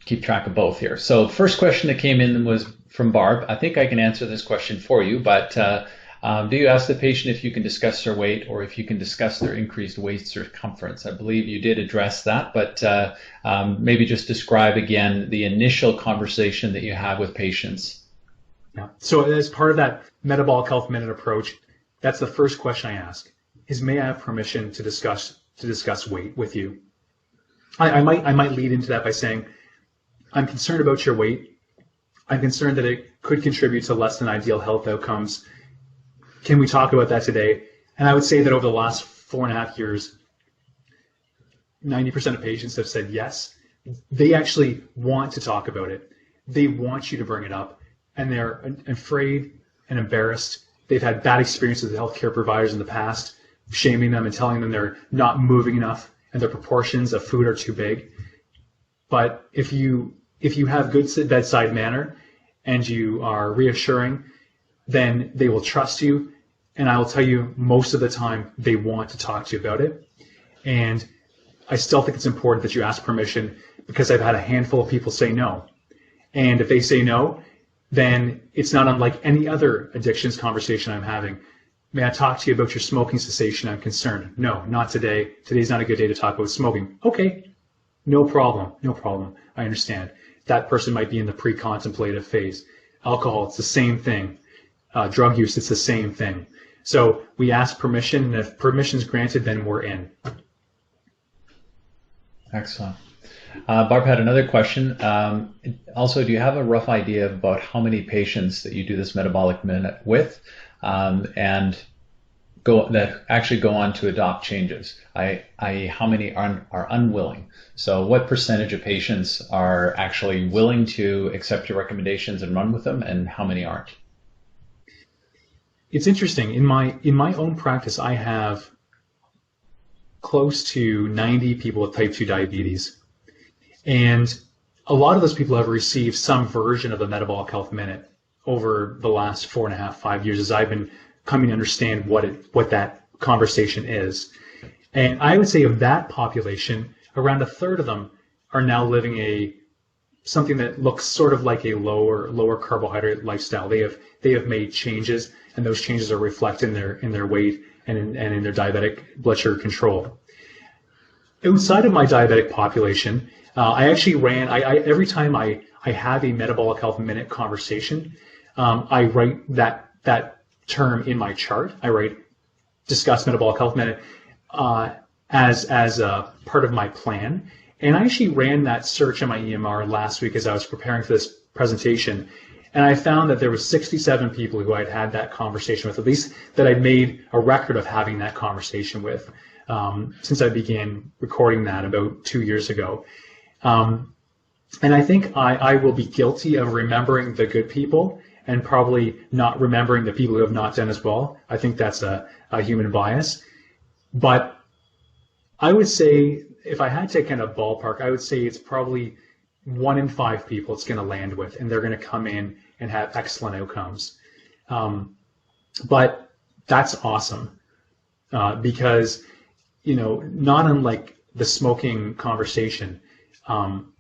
S2: Keep track of both here. So the first question that came in was from Barb. I think I can answer this question for you, but do you ask the patient if you can discuss their weight or if you can discuss their increased waist circumference? I believe you did address that, but maybe just describe again the initial conversation that you have with patients.
S1: Yeah. So as part of that metabolic health minute approach, that's the first question I ask: is may I have permission to discuss weight with you? I might lead into that by saying, I'm concerned about your weight. I'm concerned that it could contribute to less than ideal health outcomes. Can we talk about that today? And I would say that over the last 4.5 years, 90% of patients have said yes. They actually want to talk about it. They want you to bring it up, and they're afraid and embarrassed. They've had bad experiences with healthcare providers in the past, shaming them and telling them they're not moving enough and their proportions of food are too big. But if you have good bedside manner and you are reassuring, then they will trust you. And I will tell you, most of the time, they want to talk to you about it. And I still think it's important that you ask permission, because I've had a handful of people say no. And if they say no, then it's not unlike any other addictions conversation I'm having. May I talk to you about your smoking cessation? I'm concerned. No, not today. Today's not a good day to talk about smoking. Okay, no problem. I understand. That person might be in the pre-contemplative phase. Alcohol, it's the same thing. Drug use, it's the same thing. So we ask permission, and if permission is granted, then we're in.
S2: Excellent. Barb had another question. Also, do you have a rough idea about how many patients that you do this metabolic minute with, and that actually go on to adopt changes? How many are unwilling? So what percentage of patients are actually willing to accept your recommendations and run with them, and how many aren't?
S1: It's interesting. In my own practice, I have close to 90 people with type 2 diabetes. And a lot of those people have received some version of the metabolic health minute over the last 4.5, 5 years, as I've been coming to understand what that conversation is. And I would say of that population, around a third of them are now living something that looks sort of like a lower carbohydrate lifestyle. They have made changes, and those changes are reflected in their weight and in their diabetic blood sugar control. Outside of my diabetic population, I actually ran. Every time I have a metabolic health minute conversation, I write that term in my chart. I write discuss metabolic health minute as a part of my plan. And I actually ran that search in my EMR last week as I was preparing for this presentation. And I found that there were 67 people who I'd had that conversation with, at least that I'd made a record of having that conversation with, since I began recording that about 2 years ago. And I think I will be guilty of remembering the good people and probably not remembering the people who have not done as well. I think that's a human bias. But I would say, if I had to kind of ballpark, I would say it's probably 1 in 5 people it's going to land with, and they're going to come in and have excellent outcomes. But that's awesome, because, not unlike the smoking conversation,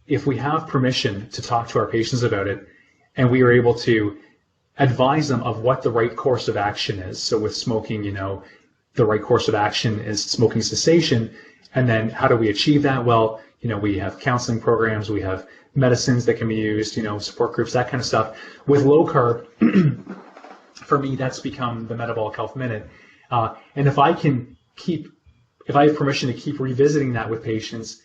S1: if we have permission to talk to our patients about it, and we are able to advise them of what the right course of action is. So with smoking, the right course of action is smoking cessation. And then how do we achieve that? Well, we have counseling programs, we have medicines that can be used, support groups, that kind of stuff. With low carb, for me, that's become the Metabolic Health Minute. And if I have permission to keep revisiting that with patients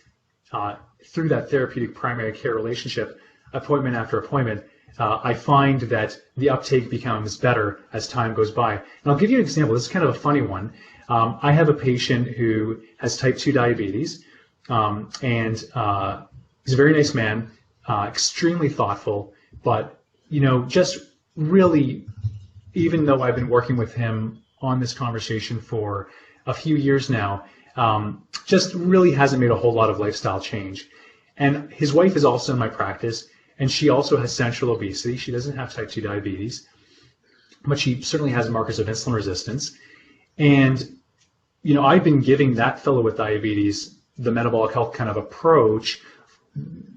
S1: through that therapeutic primary care relationship, appointment after appointment, I find that the uptake becomes better as time goes by. And I'll give you an example. This is kind of a funny one. I have a patient who has type 2 diabetes, and he's a very nice man, extremely thoughtful, but, just really, even though I've been working with him on this conversation for a few years now, just really hasn't made a whole lot of lifestyle change. And his wife is also in my practice, and she also has central obesity. She doesn't have type 2 diabetes, but she certainly has markers of insulin resistance. And, I've been giving that fellow with diabetes the metabolic health kind of approach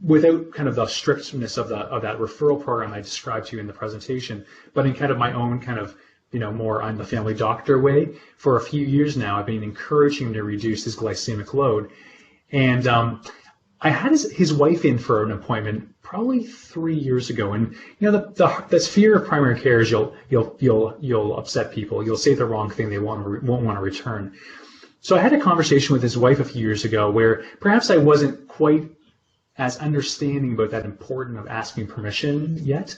S1: without kind of the strictness of that referral program I described to you in the presentation, but in kind of my own kind of, more I'm the family doctor way. For a few years now, I've been encouraging him to reduce his glycemic load. And I had his wife in for an appointment probably 3 years ago, and the fear of primary care is you'll upset people. You'll say the wrong thing, they won't want to return. So I had a conversation with his wife a few years ago where perhaps I wasn't quite as understanding about that importance of asking permission yet,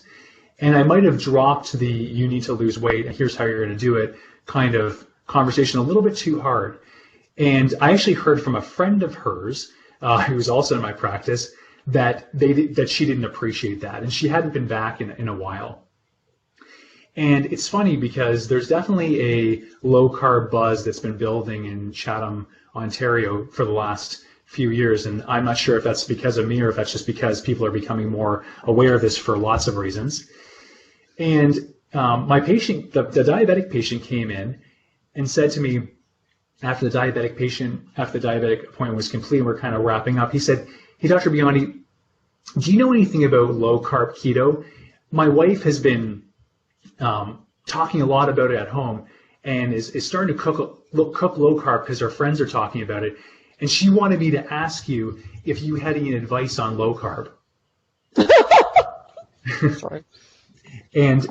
S1: and I might have dropped the "you need to lose weight and here's how you're going to do it" kind of conversation a little bit too hard. And I actually heard from a friend of hers who was also in my practice that she didn't appreciate that, and she hadn't been back in a while. And it's funny because there's definitely a low carb buzz that's been building in Chatham, Ontario for the last few years, and I'm not sure if that's because of me or if that's just because people are becoming more aware of this for lots of reasons. And my patient, the diabetic patient, came in and said to me, after the diabetic appointment was complete and we're kind of wrapping up, he said, "Hey, Dr. Biondi, do you know anything about low carb keto? My wife has been talking a lot about it at home and is starting to cook low carb because her friends are talking about it. And she wanted me to ask you if you had any advice on low carb."
S3: Sorry.
S1: And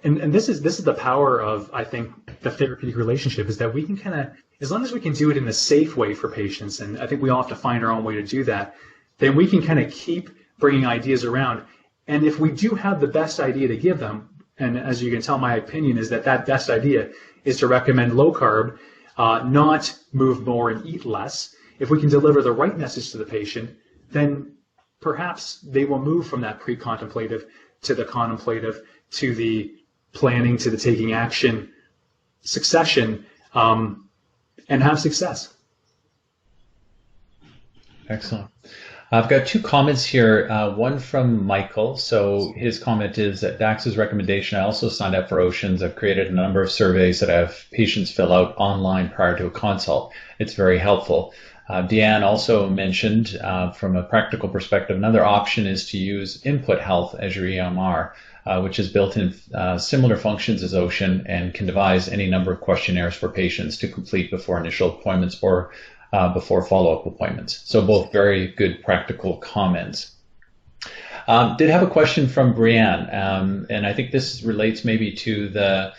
S1: this is the power of, I think, the therapeutic relationship, is that we can kind of, as long as we can do it in a safe way for patients, and I think we all have to find our own way to do that, then we can kind of keep bringing ideas around. And if we do have the best idea to give them, and as you can tell, my opinion is that best idea is to recommend low carb, not move more and eat less. If we can deliver the right message to the patient, then perhaps they will move from that pre-contemplative to the contemplative, to the planning, to the taking action, succession, and have success.
S2: Excellent. I've got two comments here, one from Michael. So his comment is that Dax's recommendation, I also signed up for Oceans. I've created a number of surveys that I have patients fill out online prior to a consult. It's very helpful. Deanne also mentioned, from a practical perspective, another option is to use Input Health as your EMR, which is built in similar functions as Ocean and can devise any number of questionnaires for patients to complete before initial appointments or before follow-up appointments. So both very good practical comments. Did have a question from Brianne, and I think this relates maybe to the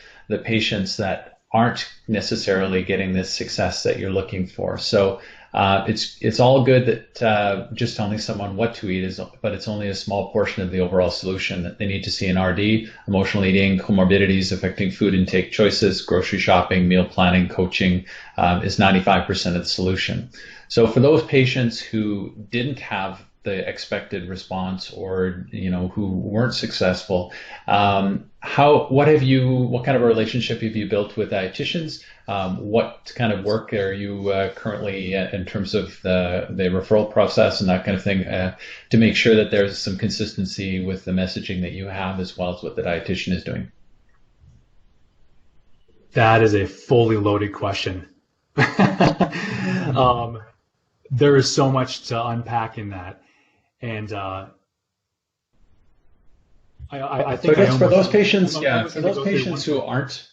S2: patients that aren't necessarily getting this success that you're looking for. So it's all good that just telling someone what to eat but it's only a small portion of the overall solution. That they need to see an RD, emotional eating, comorbidities affecting food intake choices, grocery shopping, meal planning, coaching is 95% of the solution. So for those patients who didn't have the expected response, or who weren't successful, what kind of a relationship have you built with dietitians? What kind of work are you currently in terms of the referral process and that kind of thing, to make sure that there's some consistency with the messaging that you have as well as what the dietitian is doing?
S1: That is a fully loaded question. There is so much to unpack in that. And I
S2: So
S1: think
S2: I guess for those patients,
S1: for those patients
S2: who aren't,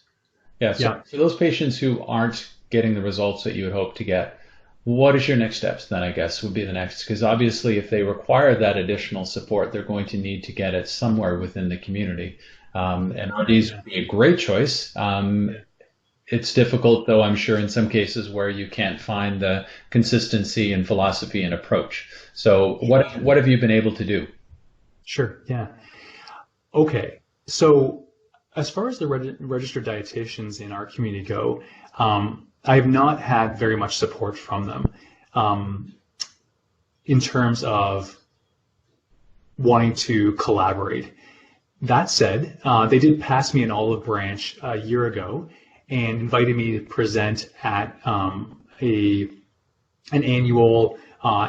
S2: for those patients who aren't getting the results that you would hope to get, what is your next steps then, I guess, would be the next? Because obviously if they require that additional support, they're going to need to get it somewhere within the community. And RDs would be a great choice. It's difficult, though, I'm sure, in some cases where you can't find the consistency and philosophy and approach. So what have you been able to do?
S1: Sure, yeah. Okay, so as far as the registered dietitians in our community go, I have not had very much support from them in terms of wanting to collaborate. That said, they did pass me an olive branch a year ago and invited me to present at an annual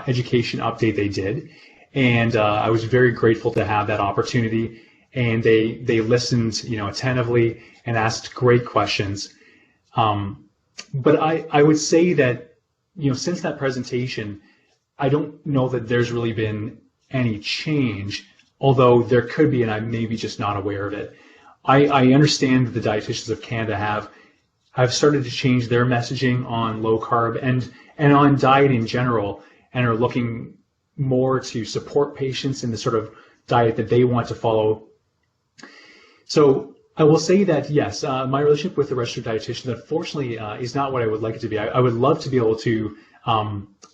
S1: education update they did. And I was very grateful to have that opportunity. And they listened, attentively and asked great questions. But I would say that, since that presentation, I don't know that there's really been any change, although there could be, and I may be just not aware of it. I understand that the dietitians of Canada have started to change their messaging on low carb and on diet in general, and are looking more to support patients in the sort of diet that they want to follow. So I will say that, yes, my relationship with the registered dietitian, unfortunately, is not what I would like it to be. I would love to be able to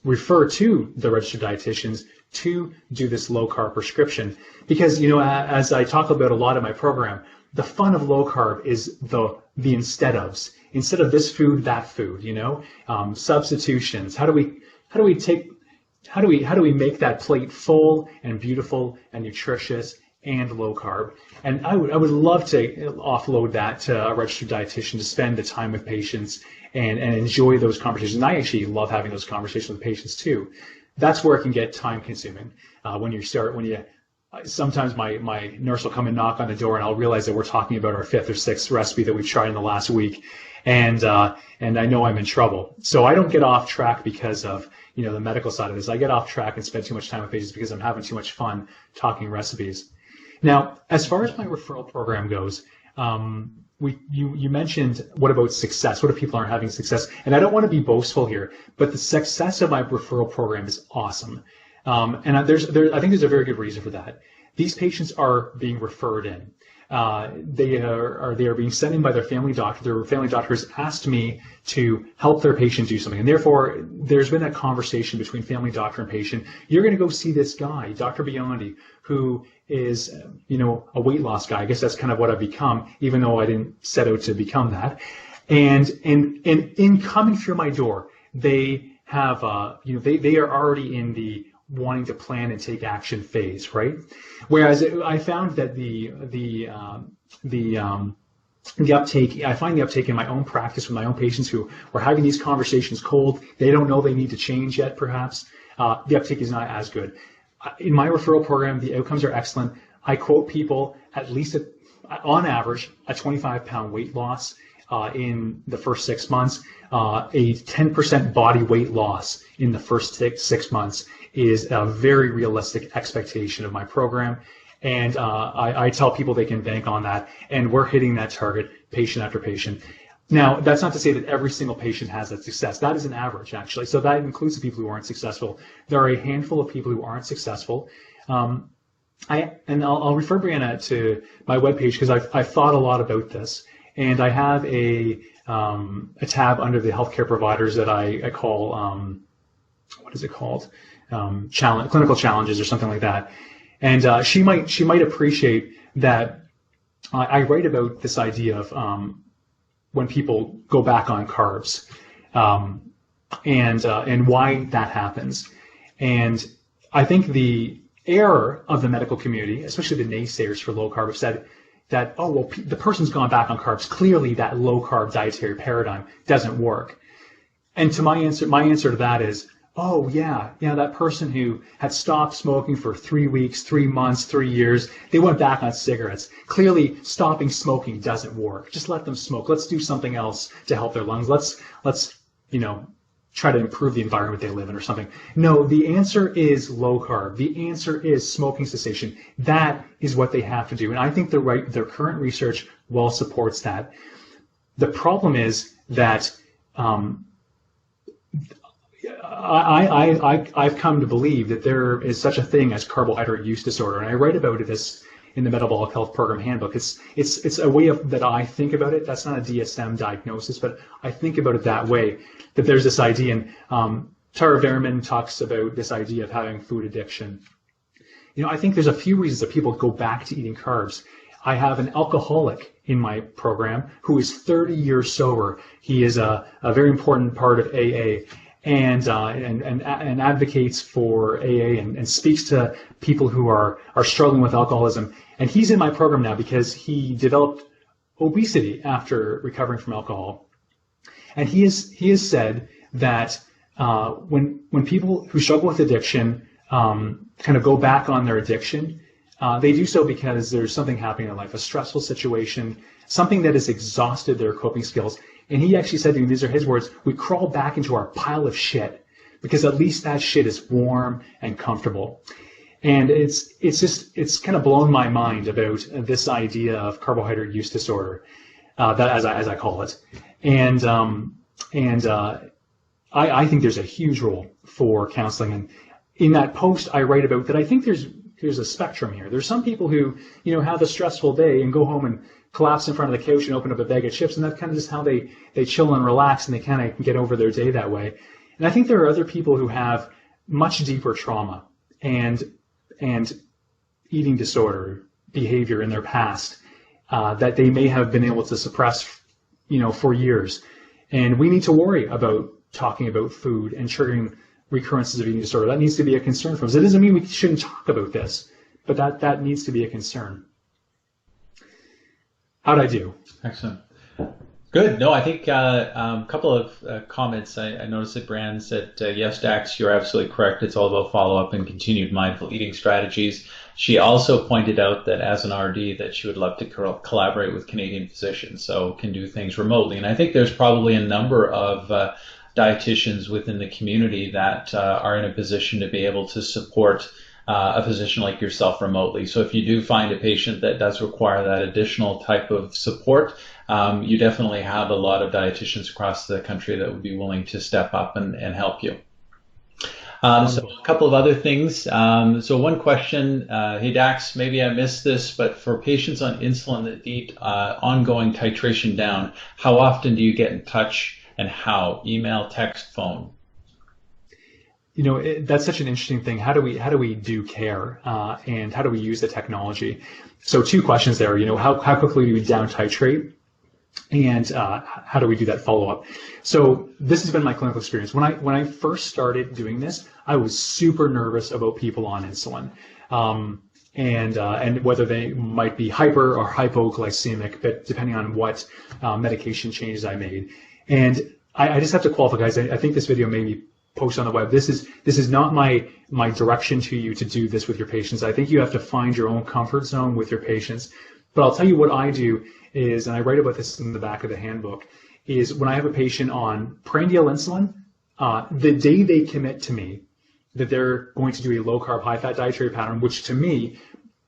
S1: refer to the registered dietitians to do this low carb prescription, because, as I talk about a lot in my program, the fun of low carb is the instead ofs. Instead of this food, that food, substitutions. How do we make that plate full and beautiful and nutritious and low carb? And I would love to offload that to a registered dietitian to spend the time with patients and enjoy those conversations. And I actually love having those conversations with patients too. That's where it can get time consuming. Sometimes my nurse will come and knock on the door, and I'll realize that we're talking about our 5th or 6th recipe that we've tried in the last week. And I know I'm in trouble. So I don't get off track because of, the medical side of this. I get off track and spend too much time with patients because I'm having too much fun talking recipes. Now, as far as my referral program goes, you mentioned, what about success? What if people aren't having success? And I don't want to be boastful here, but the success of my referral program is awesome. And I think there's a very good reason for that. These patients are being referred in. They are being sent in by their family doctor. Their family doctor has asked me to help their patient do something. And therefore, there's been that conversation between family doctor and patient. You're going to go see this guy, Dr. Biondi, who is, a weight loss guy. I guess that's kind of what I've become, even though I didn't set out to become that. And in coming through my door, they have, they are already in the wanting to plan and take action phase, right? Whereas I found that the uptake, I find the uptake in my own practice with my own patients who are having these conversations cold. They don't know they need to change yet, perhaps. The uptake is not as good. In my referral program, the outcomes are excellent. I quote people at least on average a 25-pound weight loss in the first 6 months. A 10% body weight loss in the first 6 months is a very realistic expectation of my program. And I tell people they can bank on that, and we're hitting that target patient after patient. Now, that's not to say that every single patient has that success. That is an average, actually. So that includes the people who aren't successful. There are a handful of people who aren't successful. I'll refer Brianna to my webpage because I've thought a lot about this. And I have a tab under the healthcare providers that I call, what is it called? Clinical challenges or something like that. And she might appreciate that I write about this idea of when people go back on carbs and why that happens. And I think the error of the medical community, especially the naysayers for low carb, have said that, oh, well, the person's gone back on carbs. Clearly that low carb dietary paradigm doesn't work. And to my answer to that is, oh, yeah, that person who had stopped smoking for 3 weeks, 3 months, 3 years, they went back on cigarettes. Clearly, stopping smoking doesn't work. Just let them smoke. Let's do something else to help their lungs. Let's try to improve the environment they live in or something. No, the answer is low carb. The answer is smoking cessation. That is what they have to do. And I think their current research well supports that. The problem is that I've come to believe that there is such a thing as carbohydrate use disorder, and I write about this in the Metabolic Health Program Handbook. It's a way that I think about it. That's not a DSM diagnosis, but I think about it that way, that there's this idea, and Tara Verman talks about this idea of having food addiction. I think there's a few reasons that people go back to eating carbs. I have an alcoholic in my program who is 30 years sober. He is a very important part of AA. And advocates for AA and speaks to people who are struggling with alcoholism. And he's in my program now because he developed obesity after recovering from alcohol. And he has said that when people who struggle with addiction kind of go back on their addiction, they do so because there's something happening in their life, a stressful situation, something that has exhausted their coping skills. And he actually said to me, these are his words, we crawl back into our pile of shit because at least that shit is warm and comfortable. And it's kind of blown my mind about this idea of carbohydrate use disorder, that as I call it. And I think there's a huge role for counseling. And in that post, I write about that I think there's a spectrum here. There's some people who, have a stressful day and go home and collapse in front of the couch and open up a bag of chips, and that's kind of just how they chill and relax, and they kind of get over their day that way. And I think there are other people who have much deeper trauma and eating disorder behavior in their past that they may have been able to suppress, for years. And we need to worry about talking about food and triggering recurrences of eating disorder. That needs to be a concern for us. It doesn't mean we shouldn't talk about this, but that needs to be a concern. How'd I do?
S2: Excellent. Good. No, I think a couple of comments. I noticed that Brand said, yes, Dax, you're absolutely correct. It's all about follow-up and continued mindful eating strategies. She also pointed out that as an RD that she would love to collaborate with Canadian physicians, so can do things remotely. And I think there's probably a number of dietitians within the community that are in a position to be able to support a physician like yourself remotely. So if you do find a patient that does require that additional type of support, you definitely have a lot of dietitians across the country that would be willing to step up and help you. So a couple of other things. So one question, hey Dax, maybe I missed this, but for patients on insulin that need ongoing titration down, how often do you get in touch and how? Email, text, phone?
S1: That's such an interesting thing. How do we do care and how do we use the technology? So two questions there. How quickly do we down titrate, and how do we do that follow up? So this has been my clinical experience. When I first started doing this, I was super nervous about people on insulin, and whether they might be hyper or hypoglycemic, but depending on what medication changes I made. And I just have to qualify, guys. I think this video may be post on the web. This is not my direction to you to do this with your patients. I think you have to find your own comfort zone with your patients. But I'll tell you what I do is, and I write about this in the back of the handbook, is when I have a patient on prandial insulin, the day they commit to me that they're going to do a low carb, high fat dietary pattern, which to me,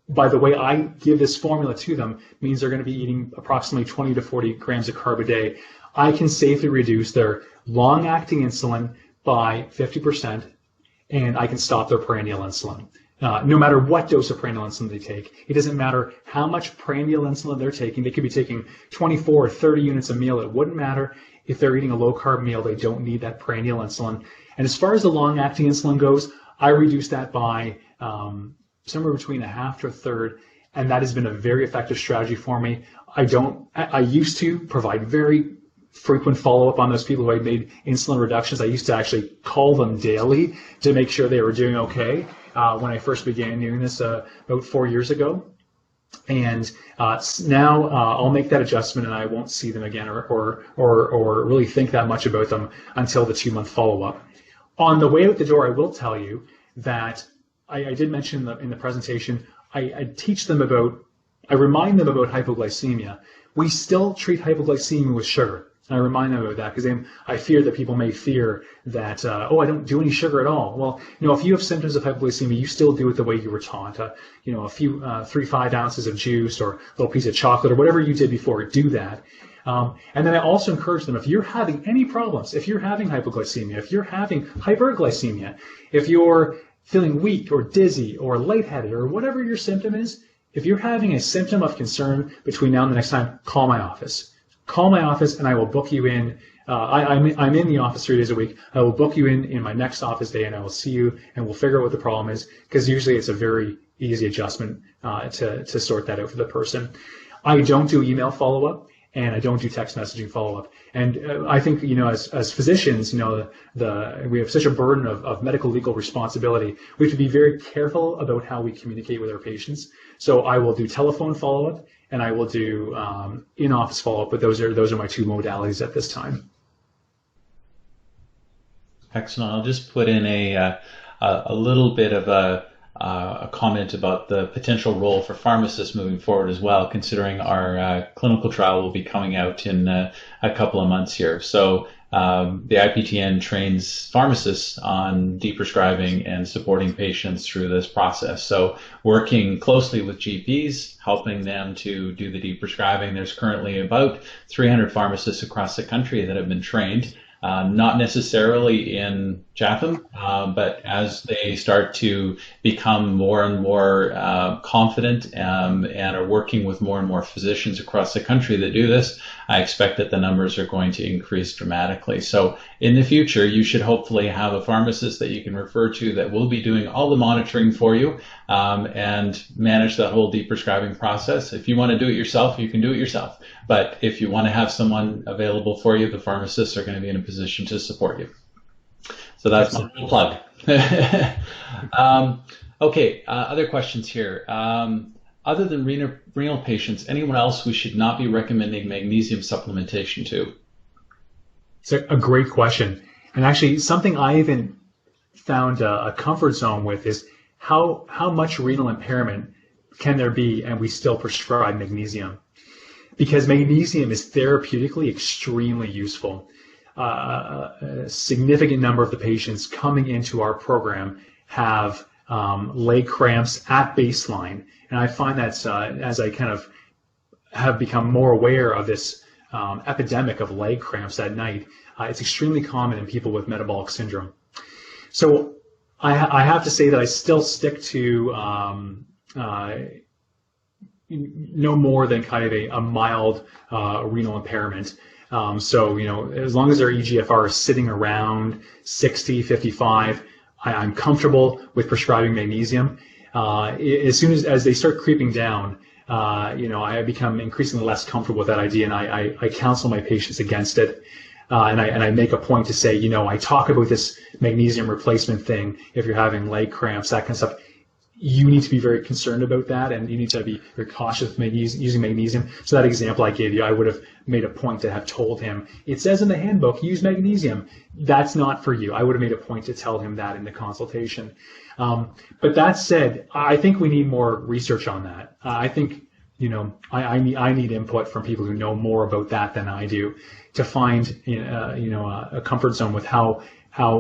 S1: by the way I give this formula to them, means they're going to be eating approximately 20 to 40 grams of carb a day, I can safely reduce their long-acting insulin by 50%, and I can stop their prandial insulin. No matter what dose of prandial insulin they take, it doesn't matter how much prandial insulin they're taking. They could be taking 24 or 30 units a meal. It wouldn't matter if they're eating a low-carb meal. They don't need that prandial insulin. And as far as the long-acting insulin goes, I reduce that by somewhere between a half to a third, and that has been a very effective strategy for me. I used to provide very frequent follow-up on those people who had made insulin reductions. I used to actually call them daily to make sure they were doing okay when I first began doing this about 4 years ago. And now I'll make that adjustment and I won't see them again or really think that much about them until the 2-month follow-up. On the way out the door, I will tell you that I did mention in the presentation, I remind them about hypoglycemia. We still treat hypoglycemia with sugar. And I remind them about that because I fear that people may fear that, I don't do any sugar at all. Well, if you have symptoms of hypoglycemia, you still do it the way you were taught. A few 3-5 ounces of juice or a little piece of chocolate or whatever you did before, do that. And then I also encourage them, if you're having any problems, if you're having hypoglycemia, if you're having hyperglycemia, if you're feeling weak or dizzy or lightheaded or whatever your symptom is, if you're having a symptom of concern between now and the next time, call my office. Call my office and I will book you in. I'm in the office 3 days a week. I will book you in my next office day and I will see you and we'll figure out what the problem is, because usually it's a very easy adjustment to sort that out for the person. I don't do email follow-up and I don't do text messaging follow-up. And I think, as physicians, we have such a burden of medical legal responsibility. We have to be very careful about how we communicate with our patients. So I will do telephone follow-up and I will do in-office follow-up, but those are my two modalities at this time.
S2: Excellent. I'll just put in a little bit of a comment about the potential role for pharmacists moving forward as well, considering our clinical trial will be coming out in a couple of months here. So the IPTN trains pharmacists on deprescribing and supporting patients through this process. So working closely with GPs, helping them to do the deprescribing. There's currently about 300 pharmacists across the country that have been trained. Not necessarily in Chatham, but as they start to become more and more confident and are working with more and more physicians across the country that do this, I expect that the numbers are going to increase dramatically. So in the future, you should hopefully have a pharmacist that you can refer to that will be doing all the monitoring for you and manage that whole deprescribing process. If you want to do it yourself, you can do it yourself. But if you want to have someone available for you, the pharmacists are going to be in a position to support you. So that's my little plug. Okay, other questions here. Other than renal patients, anyone else we should not be recommending magnesium supplementation to?
S1: It's a great question. And actually, something I even found a comfort zone with is how much renal impairment can there be and we still prescribe magnesium? Because magnesium is therapeutically extremely useful. A significant number of the patients coming into our program have leg cramps at baseline. And I find that as I kind of have become more aware of this epidemic of leg cramps at night, it's extremely common in people with metabolic syndrome. So I have to say that I still stick to no more than kind of a mild renal impairment. So, as long as their EGFR is sitting around 60, 55, I'm comfortable with prescribing magnesium. As soon as they start creeping down, I become increasingly less comfortable with that idea, and I counsel my patients against it. And I make a point to say, I talk about this magnesium replacement thing. If you're having leg cramps, that kind of stuff, you need to be very concerned about that, and you need to be very cautious with using magnesium. So that example I gave you, I would have made a point to have told him, it says in the handbook, use magnesium. That's not for you. I would have made a point to tell him that in the consultation. But that said, I think we need more research on that. I think, I need input from people who know more about that than I do to find, a comfort zone with how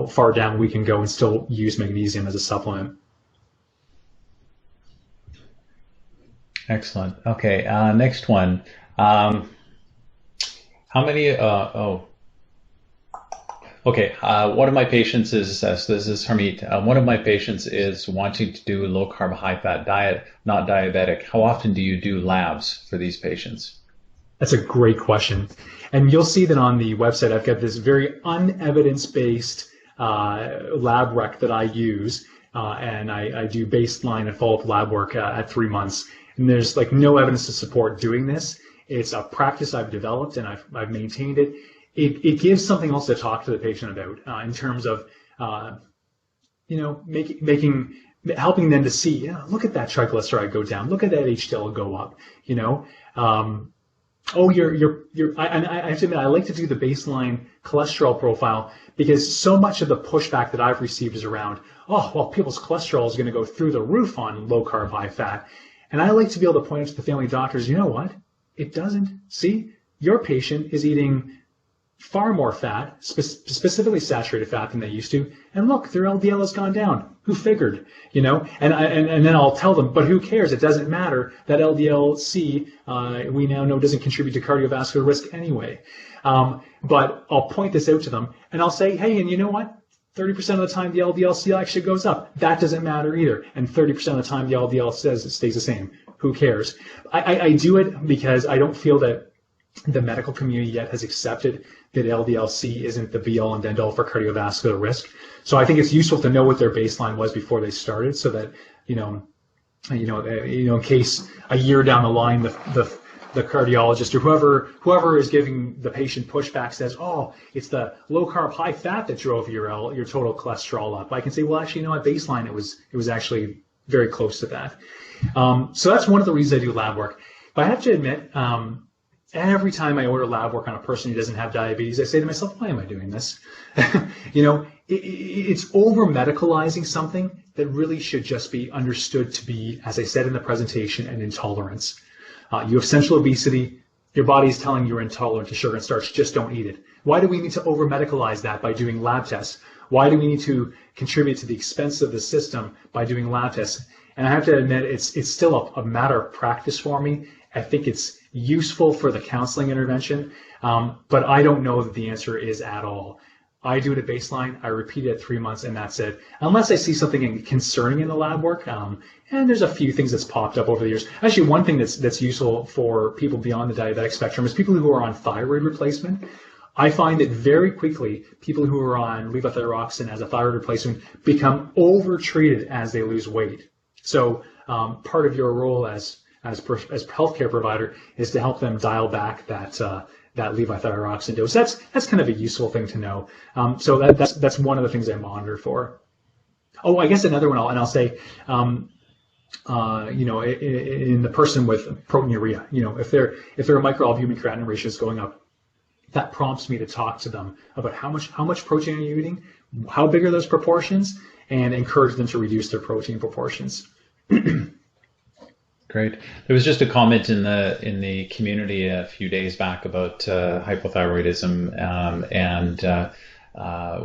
S1: far down we can go and still use magnesium as a supplement.
S2: Excellent. Okay, next one. How many? Okay. One of my patients is this is Harmeet. One of my patients is wanting to do a low carb, high fat diet, not diabetic. How often do you do labs for these patients?
S1: That's a great question, and you'll see that on the website I've got this very unevidence-based lab rec that I use, and I do baseline and follow-up lab work at 3 months. And there's no evidence to support doing this. It's a practice I've developed and I've maintained it. It gives something else to talk to the patient about in terms of, helping them to see, look at that triglyceride go down, look at that HDL go up, I have to admit, I like to do the baseline cholesterol profile because so much of the pushback that I've received is around, people's cholesterol is going to go through the roof on low carb, high fat. And I like to be able to point out to the family doctors, you know what? It doesn't. See, your patient is eating far more fat, specifically saturated fat than they used to. And look, their LDL has gone down. Who figured? You know, and then I'll tell them, but who cares? It doesn't matter. That LDL-C, we now know, doesn't contribute to cardiovascular risk anyway. But I'll point this out to them, and I'll say, hey, and you know what? 30% of the time the LDL-C actually goes up. That doesn't matter either. And 30% of the time the LDL says it stays the same. Who cares? I do it because I don't feel that the medical community yet has accepted that LDL-C isn't the be-all and end-all for cardiovascular risk. So I think it's useful to know what their baseline was before they started, so that in case a year down the line the cardiologist or whoever is giving the patient pushback says, oh, it's the low carb, high fat that drove your total cholesterol up. I can say, well, actually, at baseline it was actually very close to that. So that's one of the reasons I do lab work. But I have to admit, every time I order lab work on a person who doesn't have diabetes, I say to myself, why am I doing this? It's over medicalizing something that really should just be understood to be, as I said in the presentation, an intolerance. You have central obesity, your body is telling you you're intolerant to sugar and starch, just don't eat it. Why do we need to over medicalize that by doing lab tests? Why do we need to contribute to the expense of the system by doing lab tests? And I have to admit, it's still a matter of practice for me. I think it's useful for the counseling intervention, but I don't know that the answer is at all. I do it at baseline, I repeat it at 3 months, and that's it. Unless I see something concerning in the lab work, and there's a few things that's popped up over the years. Actually, one thing that's useful for people beyond the diabetic spectrum is people who are on thyroid replacement. I find that very quickly, people who are on levothyroxine as a thyroid replacement become over-treated as they lose weight. So part of your role as healthcare provider is to help them dial back that levothyroxine dose. That's kind of a useful thing to know. So that's one of the things I monitor for. Oh, I guess another one, I'll say, in the person with proteinuria, if their microalbumin creatinine ratio is going up, that prompts me to talk to them about how much protein are you eating, how big are those proportions, and encourage them to reduce their protein proportions.
S2: Great. There was just a comment in the community a few days back about hypothyroidism and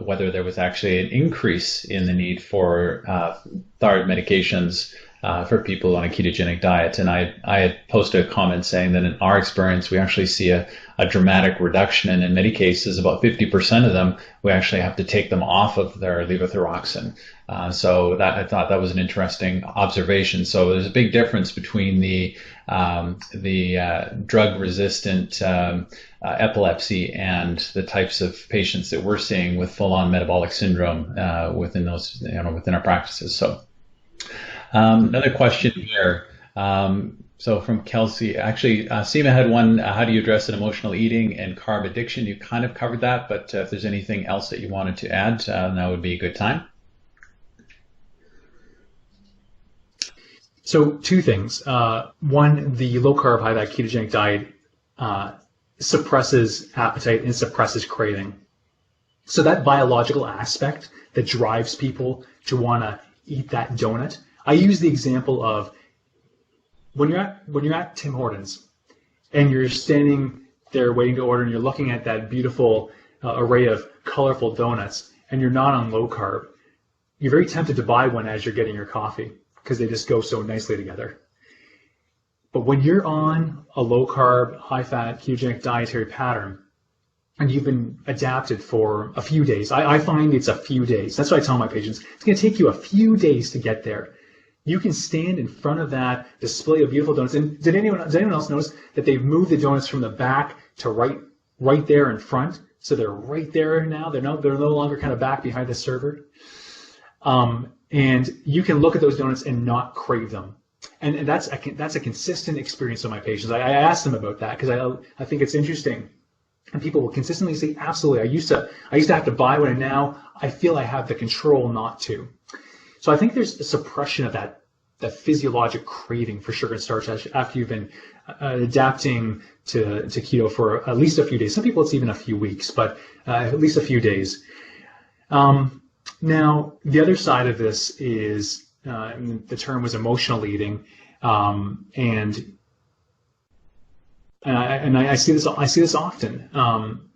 S2: whether there was actually an increase in the need for thyroid medications for people on a ketogenic diet. And I had posted a comment saying that in our experience, we actually see a dramatic reduction, and in many cases, about 50% of them, we actually have to take them off of their levothyroxine. So that, I thought that was an interesting observation. So there's a big difference between the drug-resistant epilepsy and the types of patients that we're seeing with full-on metabolic syndrome within those, within our practices. So another question here. So from Kelsey, actually, Seema had one, how do you address an emotional eating and carb addiction? You kind of covered that, but if there's anything else that you wanted to add, now would be a good time.
S1: So two things. One, the low-carb, high-fat ketogenic diet suppresses appetite and suppresses craving. So that biological aspect that drives people to want to eat that donut. I use the example of when you're at Tim Hortons and you're standing there waiting to order and you're looking at that beautiful array of colorful donuts and you're not on low carb, you're very tempted to buy one as you're getting your coffee because they just go so nicely together. But when you're on a low carb, high fat, ketogenic dietary pattern and you've been adapted for a few days, I find it's a few days. That's what I tell my patients. It's going to take you a few days to get there. You can stand in front of that display of beautiful donuts. And did anyone else notice that they've moved the donuts from the back to right there in front? So they're right there now. They're no longer kind of back behind the server. And you can look at those donuts and not crave them. And that's a consistent experience of my patients. I ask them about that because I think it's interesting. And people will consistently say, absolutely, I used to have to buy one, and now I feel I have the control not to. So I think there's a suppression of that physiologic craving for sugar and starch after you've been adapting to keto for at least a few days. Some people it's even a few weeks, but at least a few days. Now, the other side of this is, the term was emotional eating, and and I see this often.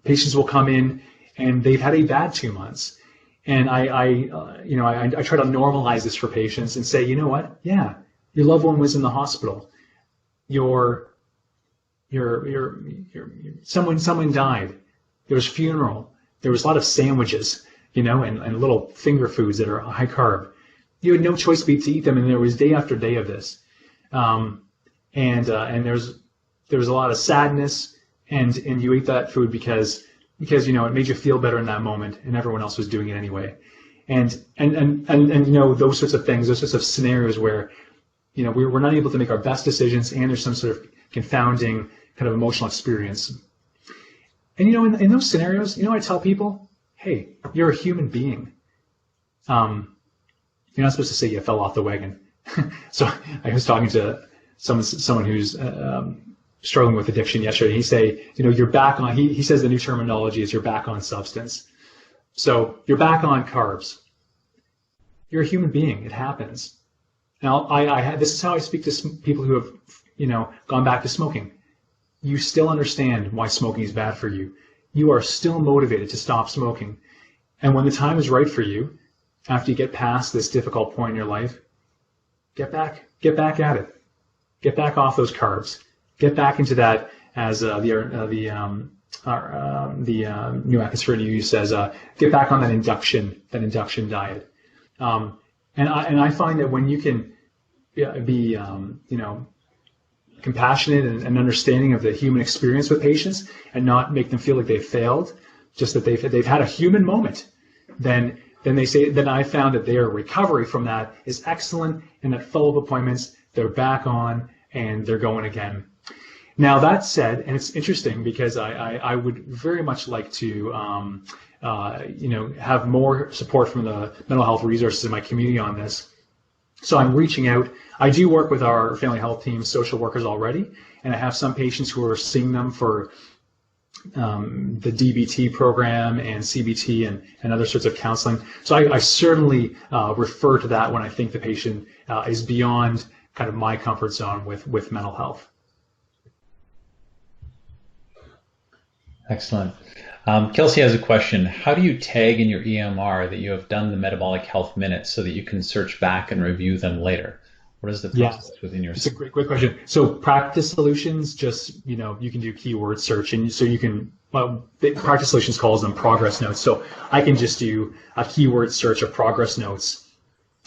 S1: Patients will come in and they've had a bad 2 months. And I try to normalize this for patients and say, you know what? Yeah, your loved one was in the hospital. Someone died. There was a funeral. There was a lot of sandwiches, and little finger foods that are high carb. You had no choice but to eat them, and there was day after day of this. And there was a lot of sadness, and you ate that food because it made you feel better in that moment, and everyone else was doing it anyway. And those sorts of things, those sorts of scenarios where we're not able to make our best decisions, and there's some sort of confounding kind of emotional experience. And in those scenarios, I tell people, hey, you're a human being. You're not supposed to say you fell off the wagon. So I was talking to someone who's struggling with addiction yesterday. He say, you're back on. He says the new terminology is you're back on substance. So you're back on carbs. You're a human being. It happens. Now this is how I speak to people who have gone back to smoking. You still understand why smoking is bad for you. You are still motivated to stop smoking. And when the time is right for you, after you get past this difficult point in your life, get back at it. Get back off those carbs. Get back into that, as the New Atmosphere News says, get back on that induction diet. And I find that when you can be compassionate and understanding of the human experience with patients, and not make them feel like they've failed, just that they've had a human moment, then I found that their recovery from that is excellent, and that follow-up appointments, they're back on and they're going again. Now that said, and it's interesting because I would very much like to have more support from the mental health resources in my community on this. So I'm reaching out. I do work with our family health team, social workers already, and I have some patients who are seeing them for the DBT program and CBT and other sorts of counseling. So I certainly refer to that when I think the patient is beyond kind of my comfort zone with mental health.
S2: Excellent. Kelsey has a question. How do you tag in your EMR that you have done the metabolic health minutes so that you can search back and review them later? What is the process within your?
S1: It's a great question. So Practice Solutions, just you can do keyword search, and so you can. Practice Solutions calls them progress notes. So I can just do a keyword search of progress notes,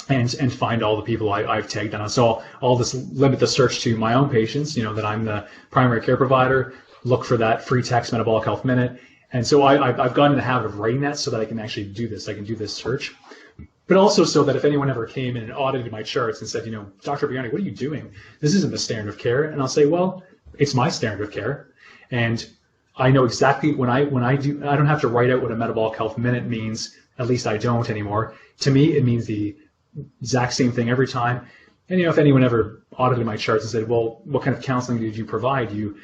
S1: and find all the people I've tagged on. So I'll just limit the search to my own patients. That I'm the primary care provider. Look for that free text metabolic health minute. And so I've gotten in the habit of writing that so that I can actually do this. I can do this search. But also so that if anyone ever came in and audited my charts and said, Dr. Biondi, what are you doing? This isn't the standard of care. And I'll say, well, it's my standard of care. And I know exactly when I do, I don't have to write out what a metabolic health minute means. At least I don't anymore. To me, it means the exact same thing every time. And if anyone ever audited my charts and said, well, what kind of counseling did you provide? You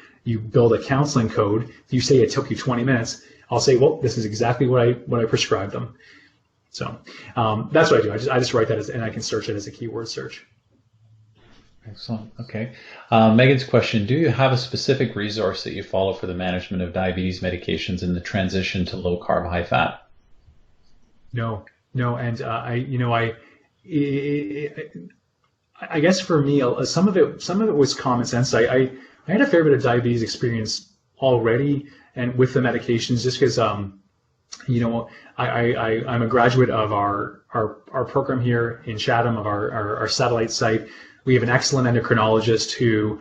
S1: build a counseling code. You say it took you 20 minutes. I'll say, well, this is exactly what I prescribed them. So that's what I do. I just write that and I can search it as a keyword search.
S2: Excellent. Okay. Megan's question: do you have a specific resource that you follow for the management of diabetes medications in the transition to low carb, high fat?
S1: No. And I guess for me, some of it was common sense. I had a fair bit of diabetes experience already, and with the medications, just because I'm a graduate of our program here in Chatham, of our satellite site. We have an excellent endocrinologist who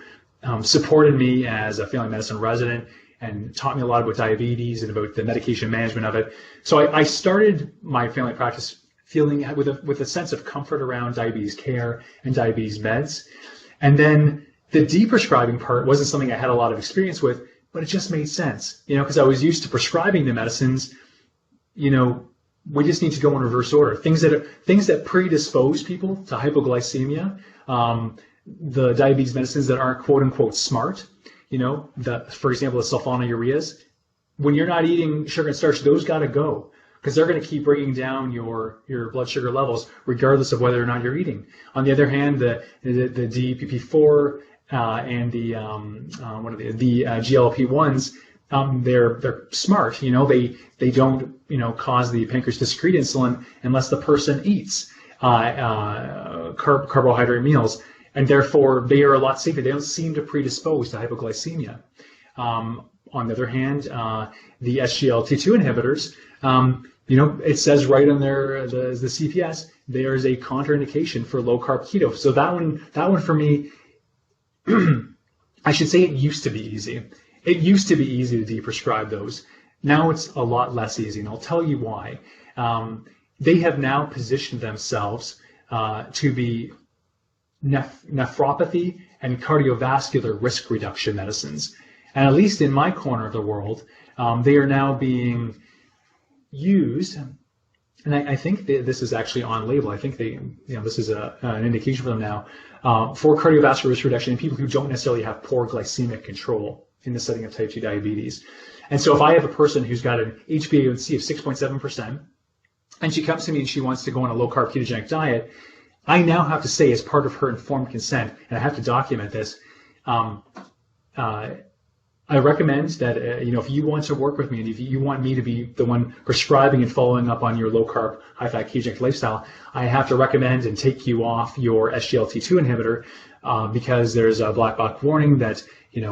S1: supported me as a family medicine resident and taught me a lot about diabetes and about the medication management of it. So I started my family practice feeling with a sense of comfort around diabetes care and diabetes meds. And then the deprescribing part wasn't something I had a lot of experience with, but it just made sense, because I was used to prescribing the medicines. We just need to go in reverse order. Things that predispose people to hypoglycemia, the diabetes medicines that aren't quote unquote smart, for example, the sulfonylureas. When you're not eating sugar and starch, those got to go, because they're going to keep bringing down your blood sugar levels regardless of whether or not you're eating. On the other hand, the DPP4 and the what are the GLP-1s, they're smart. They don't cause the pancreas to secrete insulin unless the person eats carbohydrate meals, and therefore they are a lot safer. They don't seem to predispose to hypoglycemia. On the other hand, the SGLT2 inhibitors, it says right on the CPS, there's a contraindication for low carb keto. So that one for me, I should say it used to be easy. It used to be easy to deprescribe those. Now it's a lot less easy, and I'll tell you why. They have now positioned themselves to be nephropathy and cardiovascular risk reduction medicines. And at least in my corner of the world, they are now being used, and I think this is actually on label. I think this is an indication for them now for cardiovascular risk reduction in people who don't necessarily have poor glycemic control in the setting of type 2 diabetes. And so if I have a person who's got an HbA1c of 6.7%, and she comes to me and she wants to go on a low-carb ketogenic diet, I now have to say, as part of her informed consent, and I have to document this, I recommend that, if you want to work with me and if you want me to be the one prescribing and following up on your low-carb, high-fat ketogenic lifestyle, I have to recommend and take you off your SGLT2 inhibitor because there's a black box warning that, they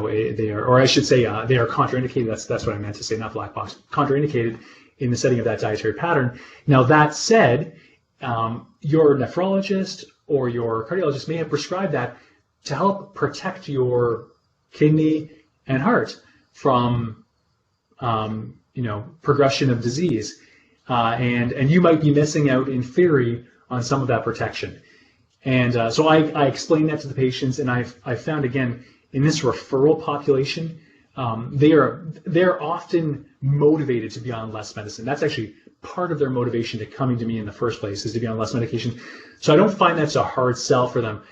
S1: are, or I should say they are contraindicated. That's what I meant to say, not black box, contraindicated in the setting of that dietary pattern. Now, that said, your nephrologist or your cardiologist may have prescribed that to help protect your kidney and heart from, progression of disease. And you might be missing out, in theory, on some of that protection. And so I explained that to the patients, and I found, again, in this referral population, they're often motivated to be on less medicine. That's actually part of their motivation to coming to me in the first place, is to be on less medication. So I don't find that's a hard sell for them.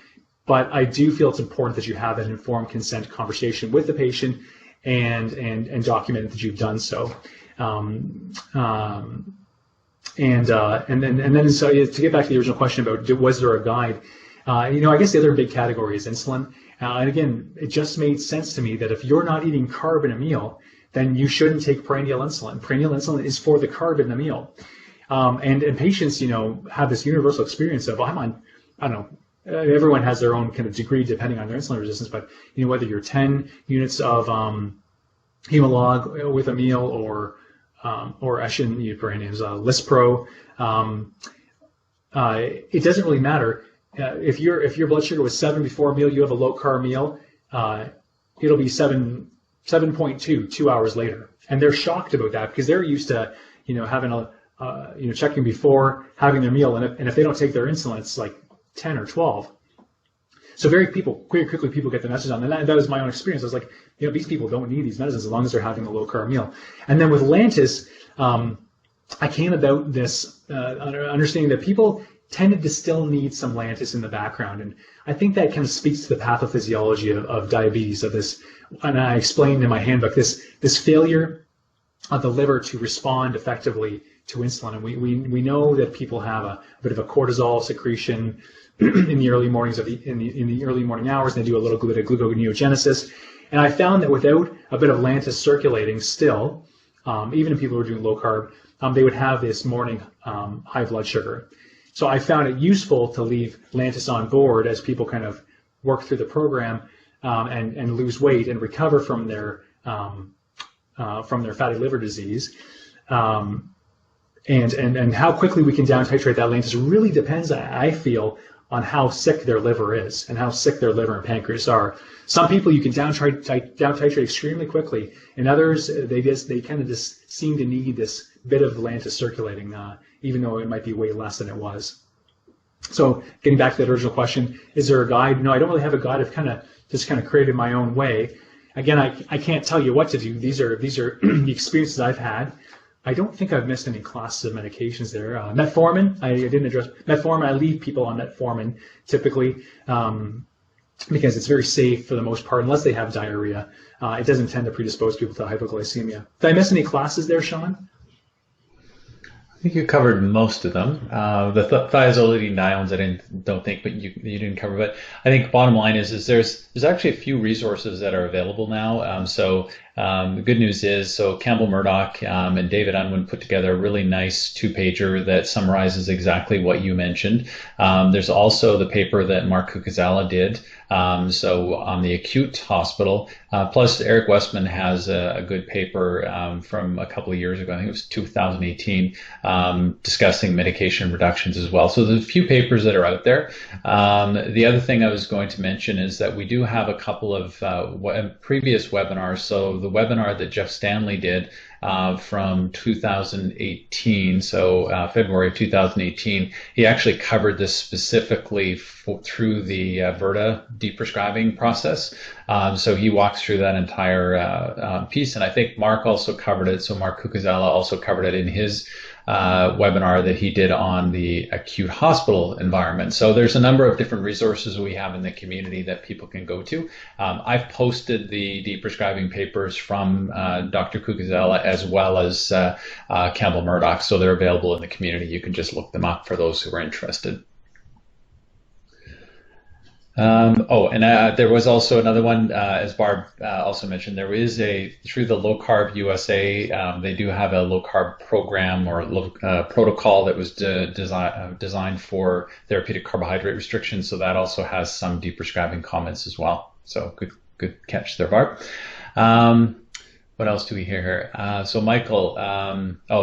S1: But I do feel it's important that you have an informed consent conversation with the patient and document that you've done so. And then so to get back to the original question about was there a guide, I guess the other big category is insulin. And again, it just made sense to me that if you're not eating carb in a meal, then you shouldn't take prandial insulin. Prandial insulin is for the carb in the meal. And patients, have this universal experience of, I'm on, I don't know, everyone has their own kind of degree depending on their insulin resistance, but whether you're 10 units of Humalog with a meal or I shouldn't use brand names, Lispro, it doesn't really matter. If your blood sugar was 7 before a meal, you have a low carb meal, it'll be 7.2 2 hours later, and they're shocked about that because they're used to having checking before having their meal, and if they don't take their insulin, it's like 10 or 12. So very quickly people get the message on, and that was my own experience. I was like, these people don't need these medicines as long as they're having a low carb meal. And then with Lantus, I came about this understanding that people tended to still need some Lantus in the background, and I think that kind of speaks to the pathophysiology of diabetes, of this. And I explained in my handbook this failure of the liver to respond effectively to insulin, and we know that people have a bit of a cortisol secretion in the early mornings in the early morning hours, and they do a little bit of gluconeogenesis. And I found that without a bit of Lantus circulating still, even if people were doing low carb, they would have this morning high blood sugar. So I found it useful to leave Lantus on board as people kind of work through the program and lose weight and recover from their fatty liver disease. And how quickly we can down titrate that Lantus really depends, I feel, on how sick their liver is and how sick their liver and pancreas are. Some people you can down titrate extremely quickly, and others they kind of just seem to need this bit of Lantus circulating, even though it might be way less than it was. So getting back to that original question, is there a guide? No, I don't really have a guide. I've kind of created my own way. Again, I can't tell you what to do. These are the experiences I've had. I don't think I've missed any classes of medications there. Metformin, I didn't address. Metformin, I leave people on metformin typically because it's very safe for the most part, unless they have diarrhea. It doesn't tend to predispose people to hypoglycemia. Did I miss any classes there, Sean?
S2: think you covered most of them. The thiazolidinediones I don't think, but you didn't cover. But I think bottom line is there's actually a few resources that are available now. The good news is, Campbell Murdoch and David Unwin put together a really nice 2-pager that summarizes exactly what you mentioned. There's also the paper that Mark Kukazala did. On the acute hospital, plus Eric Westman has a good paper from a couple of years ago. I think it was 2018, discussing medication reductions as well. So there's a few papers that are out there. The other thing I was going to mention is that we do have a couple of previous webinars. So the webinar that Jeff Stanley did from 2018, February of 2018, he actually covered this specifically through the Alberta deprescribing process. So he walks through that entire piece, and I think Mark also covered it. So Mark Kukazala also covered it in his webinar that he did on the acute hospital environment. So there's a number of different resources we have in the community that people can go to. I've posted the deprescribing papers from Dr. Kukazala as well as Campbell Murdoch, so they're available in the community. You can just look them up for those who are interested. There was also another one, as Barb also mentioned, there is through the Low Carb USA, they do have a low carb program or protocol that was designed for therapeutic carbohydrate restrictions. So that also has some deprescribing comments as well. So good catch there, Barb. What else do we hear here? So Michael,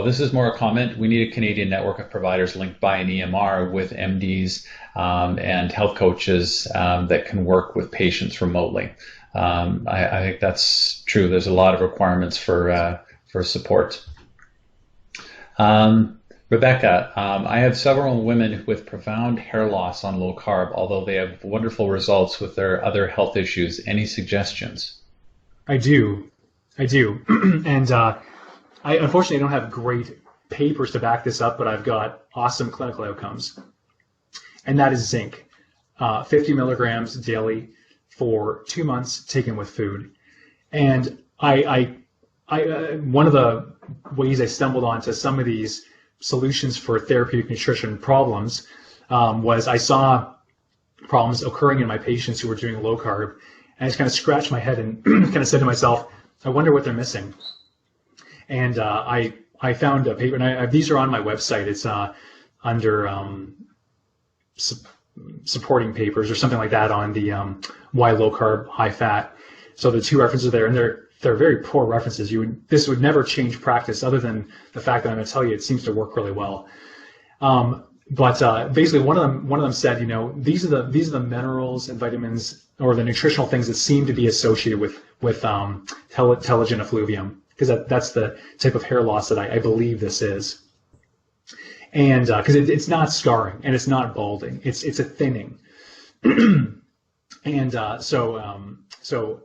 S2: this is more a comment. We need a Canadian network of providers linked by an EMR with MDs and health coaches that can work with patients remotely. I think that's true. There's a lot of requirements for support. Rebecca, I have several women with profound hair loss on low carb, although they have wonderful results with their other health issues. Any suggestions?
S1: I do. And I unfortunately don't have great papers to back this up, but I've got awesome clinical outcomes. And that is zinc, 50 milligrams daily for 2 months taken with food. And I one of the ways I stumbled onto some of these solutions for therapeutic nutrition problems was I saw problems occurring in my patients who were doing low carb. And I just kind of scratched my head and kind of said to myself, I wonder what they're missing. And I found a paper, and these are on my website. It's under supporting papers or something like that on the why low carb, high fat. So the 2 references there, and they're very poor references. This would never change practice, other than the fact that I'm going to tell you it seems to work really well. But basically, one of them said, these are the minerals and vitamins or the nutritional things that seem to be associated with telogen effluvium, because that's the type of hair loss that I believe this is. And because it's not scarring and it's not balding, it's a thinning. And so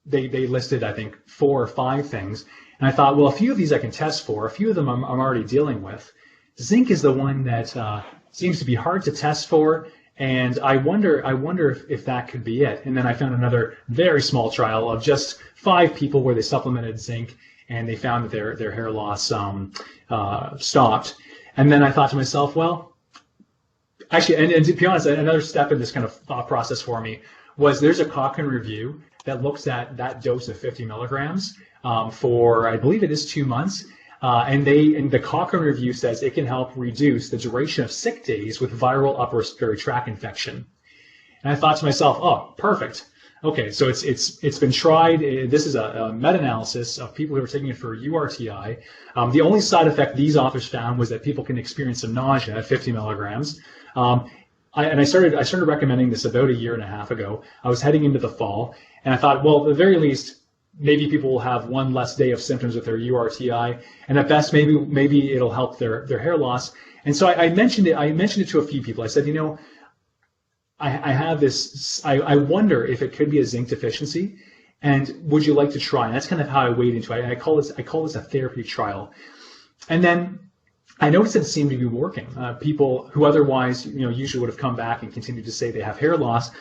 S1: they listed, I think, 4 or 5 things, and I thought, well, a few of these I can test for. A few of them I'm already dealing with. Zinc is the one that seems to be hard to test for, and I wonder if that could be it. And then I found another very small trial of just 5 people where they supplemented zinc, and they found that their hair loss stopped. And then I thought to myself, well, actually, and to be honest, another step in this kind of thought process for me was there's a Cochrane review that looks at that dose of 50 milligrams for, I believe it is 2 months. And the Cochrane review says it can help reduce the duration of sick days with viral upper respiratory tract infection. And I thought to myself, oh, perfect. Okay, so it's been tried. This is a meta-analysis of people who are taking it for URTI. The only side effect these authors found was that people can experience some nausea at 50 milligrams. I started recommending this about 1.5 years ago. I was heading into the fall, and I thought, well, at the very least, maybe people will have 1 less day of symptoms with their URTI, and at best, maybe it'll help their hair loss. And so I mentioned it to a few people. I said, I have this. I wonder if it could be a zinc deficiency, and would you like to try? And that's kind of how I wade into it. I call this a therapy trial. And then I noticed that it seemed to be working. People who otherwise usually would have come back and continued to say they have hair loss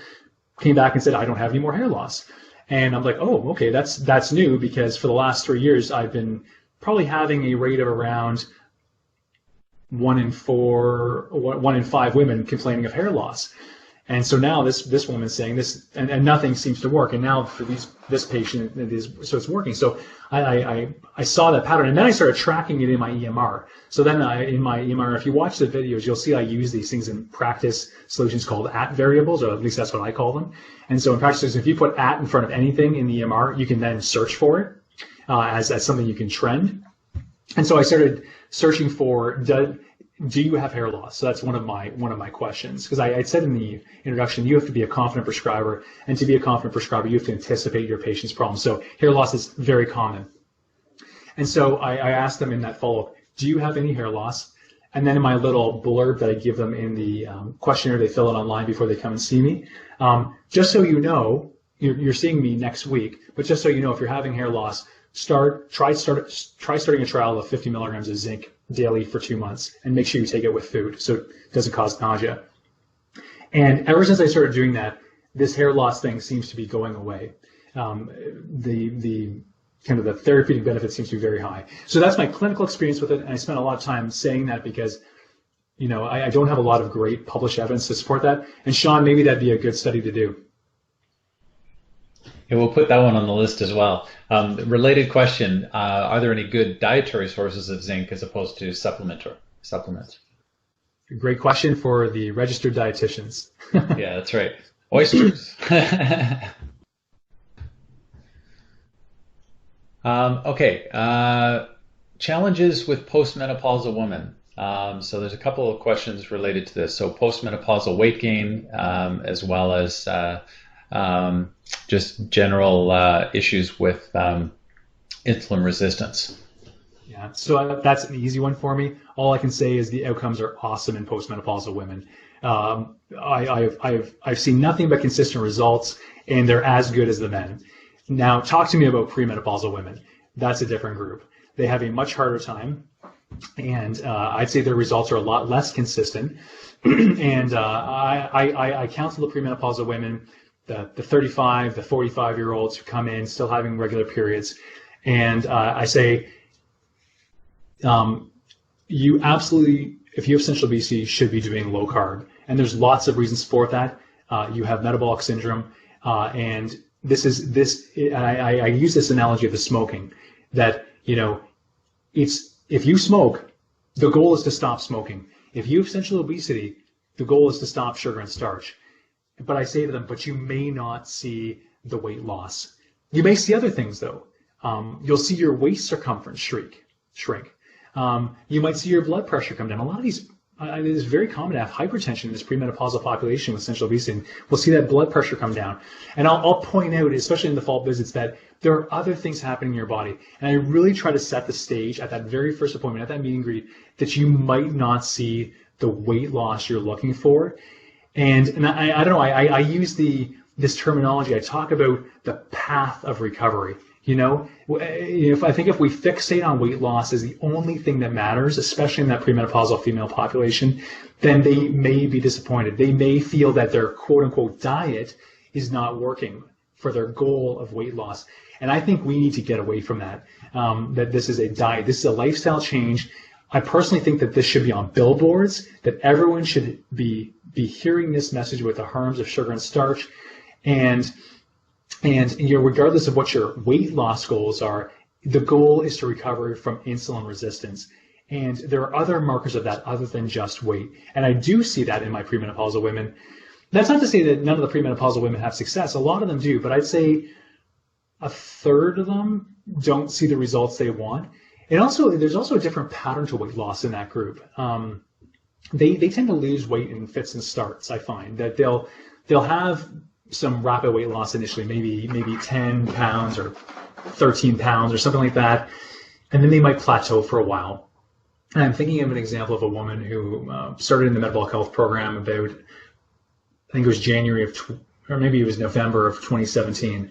S1: came back and said, I don't have any more hair loss. And I'm like, oh, okay, that's new, because for the last 3 years I've been probably having a rate of around 1 in 5 women complaining of hair loss. And so now this woman's saying this, and nothing seems to work. And now for this patient, so it's working. So I saw that pattern, and then I started tracking it in my EMR. So then in my EMR, if you watch the videos, you'll see I use these things in practice solutions called at variables, or at least that's what I call them. And so in practice, if you put at in front of anything in the EMR, you can then search for it as something you can trend. And so I started searching for do you have hair loss? So that's one of my questions, because I said in the introduction, you have to be a confident prescriber, and to be a confident prescriber, you have to anticipate your patient's problems. So hair loss is very common. And so I asked them in that follow-up, do you have any hair loss? And then in my little blurb that I give them in the questionnaire they fill out online before they come and see me, just so you know, you're seeing me next week, but just so you know, if you're having hair loss, try starting a trial of 50 milligrams of zinc daily for 2 months, and make sure you take it with food so it doesn't cause nausea. And ever since I started doing that, this hair loss thing seems to be going away. The kind of the therapeutic benefit seems to be very high. So that's my clinical experience with it, and I spent a lot of time saying that because, you know, I don't have a lot of great published evidence to support that. And Sean, maybe that'd be a good study to do.
S2: Yeah, we'll put that one on the list as well. Related question, are there any good dietary sources of zinc as opposed to supplements?
S1: Great question for the registered dietitians.
S2: Yeah, that's right. Oysters. Okay, challenges with postmenopausal women. So there's a couple of questions related to this. So postmenopausal weight gain, as well as just general issues with insulin resistance.
S1: Yeah, so that's an easy one for me. All I can say is the outcomes are awesome in postmenopausal women. I've seen nothing but consistent results, and they're as good as the men. Now, talk to me about premenopausal women. That's a different group. They have a much harder time, and I'd say their results are a lot less consistent. And I counsel the premenopausal women, the 35, the 45-year-olds who come in still having regular periods, and I say, you absolutely, if you have central obesity, should be doing low carb, and there's lots of reasons for that. You have metabolic syndrome, and I use this analogy of the smoking, that, you know, if you smoke, the goal is to stop smoking. If you have central obesity, the goal is to stop sugar and starch. But I say to them, but you may not see the weight loss. You may see other things though. You'll see your waist circumference shrink. You might see your blood pressure come down. A lot of these, it is very common to have hypertension in this premenopausal population with central obesity. We'll see that blood pressure come down. And I'll point out, especially in the fall visits, that there are other things happening in your body. And I really try to set the stage at that very first appointment, at that meet and greet, that you might not see the weight loss you're looking for. And I don't know, I use this terminology. I talk about the path of recovery. You know, I think if we fixate on weight loss as the only thing that matters, especially in that premenopausal female population, then they may be disappointed. They may feel that their quote-unquote diet is not working for their goal of weight loss. And I think we need to get away from that, that this is a diet. This is a lifestyle change. I personally think that this should be on billboards, that everyone should be hearing this message with the harms of sugar and starch. And you know, regardless of what your weight loss goals are, the goal is to recover from insulin resistance. And there are other markers of that other than just weight. And I do see that in my premenopausal women. That's not to say that none of the premenopausal women have success. A lot of them do, but I'd say a third of them don't see the results they want. And also, there's also a different pattern to weight loss in that group. They tend to lose weight in fits and starts. I find that they'll have some rapid weight loss initially, maybe 10 pounds or 13 pounds or something like that, and then they might plateau for a while. And I'm thinking of an example of a woman who started in the metabolic health program about, I think it was or maybe it was November of 2017.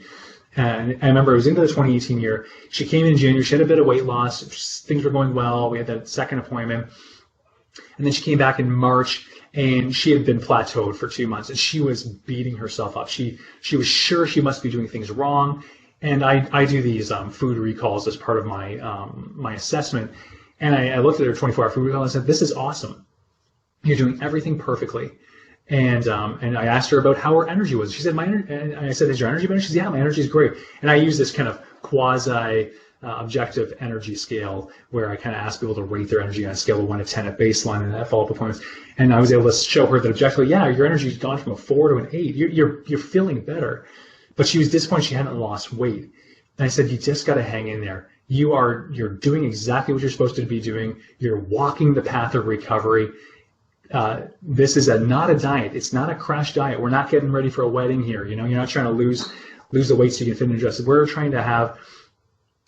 S1: And I remember it was into the 2018 year. She came in January, she had a bit of weight loss, things were going well, we had that second appointment, and then she came back in March, and she had been plateaued for 2 months, and she was beating herself up. She was sure she must be doing things wrong, and I do these food recalls as part of my my assessment, And I looked at her 24-hour food recall and I said, this is awesome. You're doing everything perfectly. And I asked her about how her energy was. She said, and I said, is your energy better? She said, yeah, my energy is great. And I use this kind of quasi objective energy scale where I kind of ask people to rate their energy on a scale of 1 to 10 at baseline and at follow-up performance. And I was able to show her that objectively, yeah, your energy's gone from a 4 to an 8. You're feeling better. But she was disappointed she hadn't lost weight. And I said, you just got to hang in there. You're doing exactly what you're supposed to be doing. You're walking the path of recovery. This is not a diet. It's not a crash diet. We're not getting ready for a wedding here. You're not trying to lose the weight so you can fit in a dress. We're trying to have,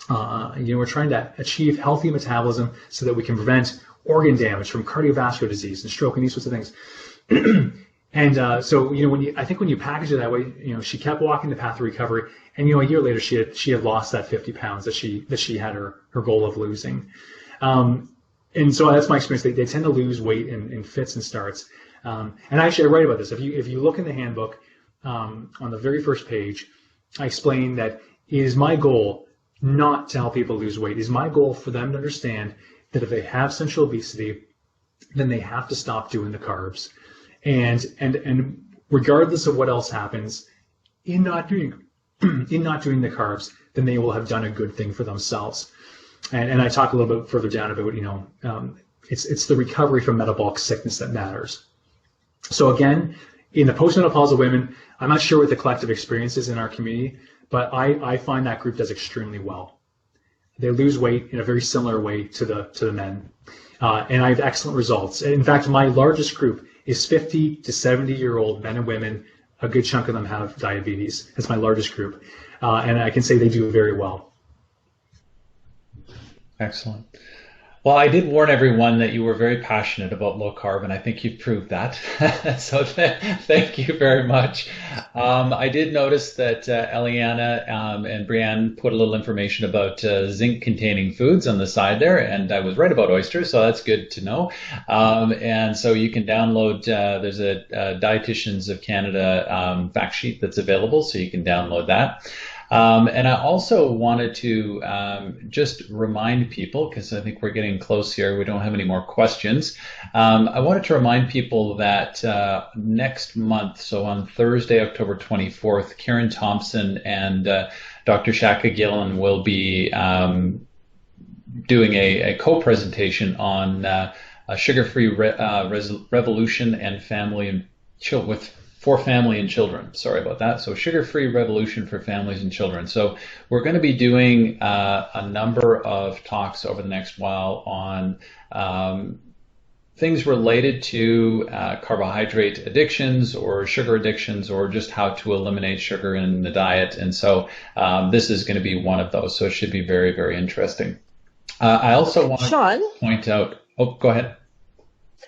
S1: we're trying to achieve healthy metabolism so that we can prevent organ damage from cardiovascular disease and stroke and these sorts of things. And so when you package it that way, she kept walking the path of recovery, and a year later she had lost that 50 pounds that she had her goal of losing. And so that's my experience. They tend to lose weight in fits and starts. And actually, I write about this. If you look in the handbook, on the very first page, I explain that it is my goal not to help people lose weight. It is my goal for them to understand that if they have central obesity, then they have to stop doing the carbs. And regardless of what else happens, in not doing the carbs, then they will have done a good thing for themselves. And I talk a little bit further down about, it's the recovery from metabolic sickness that matters. So again, in the postmenopausal women, I'm not sure what the collective experience is in our community, but I find that group does extremely well. They lose weight in a very similar way to the men. And I have excellent results. In fact, my largest group is 50 to 70-year-old men and women. A good chunk of them have diabetes. That's my largest group. And I can say they do very well.
S2: Excellent. Well, I did warn everyone that you were very passionate about low carb, and I think you've proved that. So thank you very much. I did notice that Eliana and Brianne put a little information about zinc-containing foods on the side there, and I was right about oysters, so that's good to know. And so you can download, there's a Dietitians of Canada fact sheet that's available, so you can download that. And I also wanted to just remind people, because I think we're getting close here, we don't have any more questions. I wanted to remind people that next month, so on Thursday, October 24th, Karen Thompson and Dr. Shaka Gillen will be doing a co-presentation on a sugar-free revolution and family and for family and children. Sorry about that. So sugar-free revolution for families and children. So we're going to be doing a number of talks over the next while on things related to carbohydrate addictions or sugar addictions or just how to eliminate sugar in the diet. And so this is going to be one of those. So it should be very, very interesting. I also want to point out, go ahead.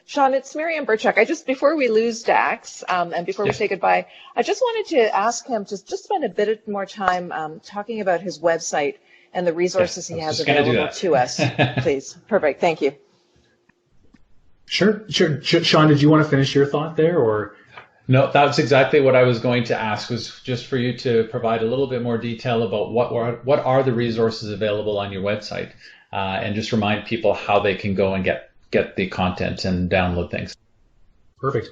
S3: Sean, it's Miriam Burchuk. Before we lose Dax, and before we say goodbye, I just wanted to ask him to just spend a bit more time talking about his website and the resources he has available to us, please. Perfect. Thank you.
S1: Sure. Sean, did you want to finish your thought there, or?
S2: No, that's exactly what I was going to ask, was just for you to provide a little bit more detail about what are the resources available on your website, and just remind people how they can go and get the content and download things.
S1: Perfect.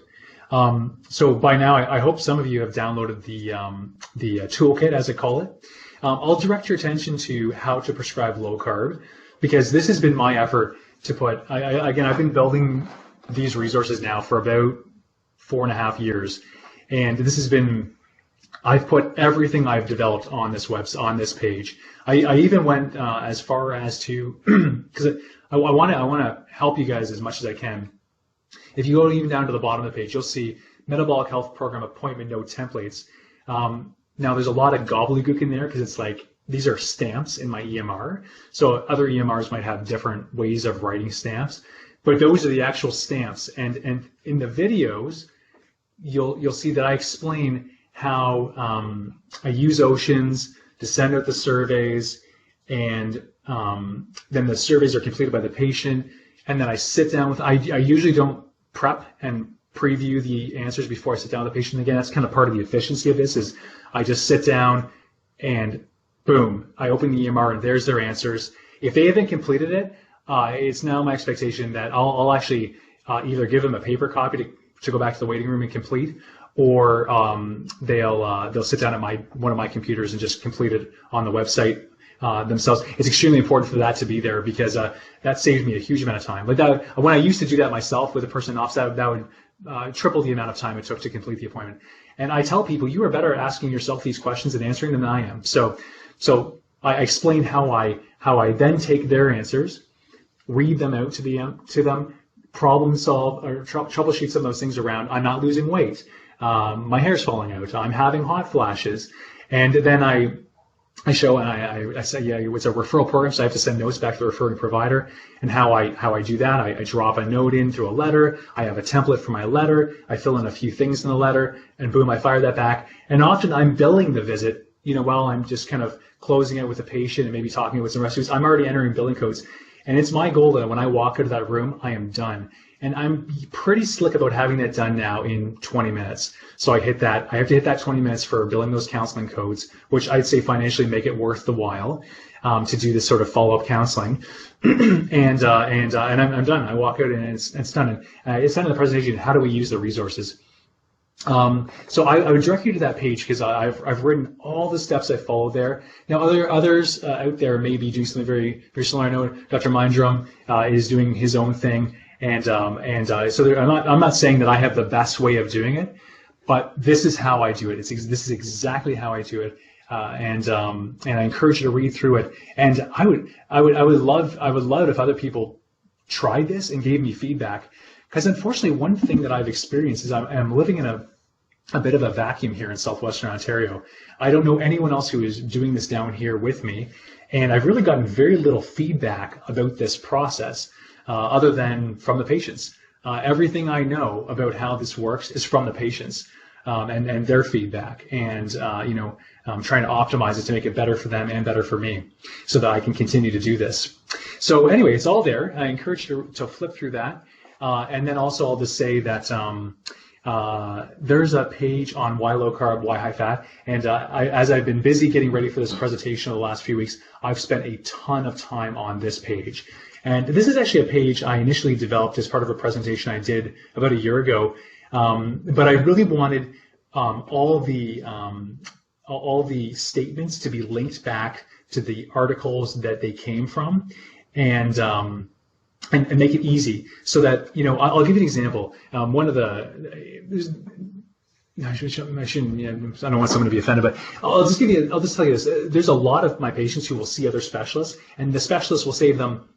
S1: So by now, I hope some of you have downloaded the toolkit, as I call it. I'll direct your attention to how to prescribe low carb, because this has been my effort to put, again, I've been building these resources now for about 4.5 years. And this has been, I've put everything I've developed on this website, on this page. I even went as far as to, because I want to help you guys as much as I can. If you go even down to the bottom of the page, you'll see metabolic health program appointment note templates. Now there's a lot of gobbledygook in there because it's like, these are stamps in my EMR. So other EMRs might have different ways of writing stamps, but those are the actual stamps. And in the videos, you'll see that I explain how I use Oceans to send out the surveys, and then the surveys are completed by the patient, and then I sit down with, I usually don't prep and preview the answers before I sit down with the patient. Again, that's kind of part of the efficiency of this, is I just sit down and boom, I open the EMR and there's their answers. If they haven't completed it, it's now my expectation that I'll actually either give them a paper copy to go back to the waiting room and complete, or they'll sit down at one of my computers and just complete it on the website themselves. It's extremely important for that to be there, because that saves me a huge amount of time. Like that, when I used to do that myself with a person in office, that would triple the amount of time it took to complete the appointment. And I tell people, you are better at asking yourself these questions and answering them than I am. So I explain how I then take their answers, read them out to them, problem solve or troubleshoot some of those things around. I'm not losing weight. My hair's falling out. I'm having hot flashes. And then I show, and I say, yeah, it's a referral program, so I have to send notes back to the referring provider. And how I do that, I drop a note in through a letter. I have a template for my letter. I fill in a few things in the letter, and boom, I fire that back. And often I'm billing the visit, while I'm just kind of closing it with the patient and maybe talking with some rest. I'm already entering billing codes. And it's my goal that when I walk out of that room, I am done. And I'm pretty slick about having that done now in 20 minutes. So I have to hit that 20 minutes for billing those counseling codes, which I'd say financially make it worth the while to do this sort of follow-up counseling. and I'm done. I walk out and it's done. And it's done in the presentation. How do we use the resources? So I would direct you to that page, because I've written all the steps I followed there. Now others out there may be doing something very, very similar. I know Dr. Mindrum is doing his own thing, and so I'm not saying that I have the best way of doing it, but this is how I do it. This is exactly how I do it, and I encourage you to read through it. And I would love it if other people tried this and gave me feedback. Because unfortunately, one thing that I've experienced is I'm living in a bit of a vacuum here in southwestern Ontario. I don't know anyone else who is doing this down here with me, and I've really gotten very little feedback about this process other than from the patients. Everything I know about how this works is from the patients and their feedback, and I'm trying to optimize it to make it better for them and better for me, so that I can continue to do this. So anyway, it's all there. I encourage you to flip through that. And then also I'll just say that there's a page on why low carb, why high fat. And as I've been busy getting ready for this presentation over the last few weeks, I've spent a ton of time on this page. And this is actually a page I initially developed as part of a presentation I did about a year ago. But I really wanted all the statements to be linked back to the articles that they came from. And make it easy, so that, I'll give you an example. One of I shouldn't, I don't want someone to be offended, but I'll just tell you this. There's a lot of my patients who will see other specialists, and the specialist will say to them,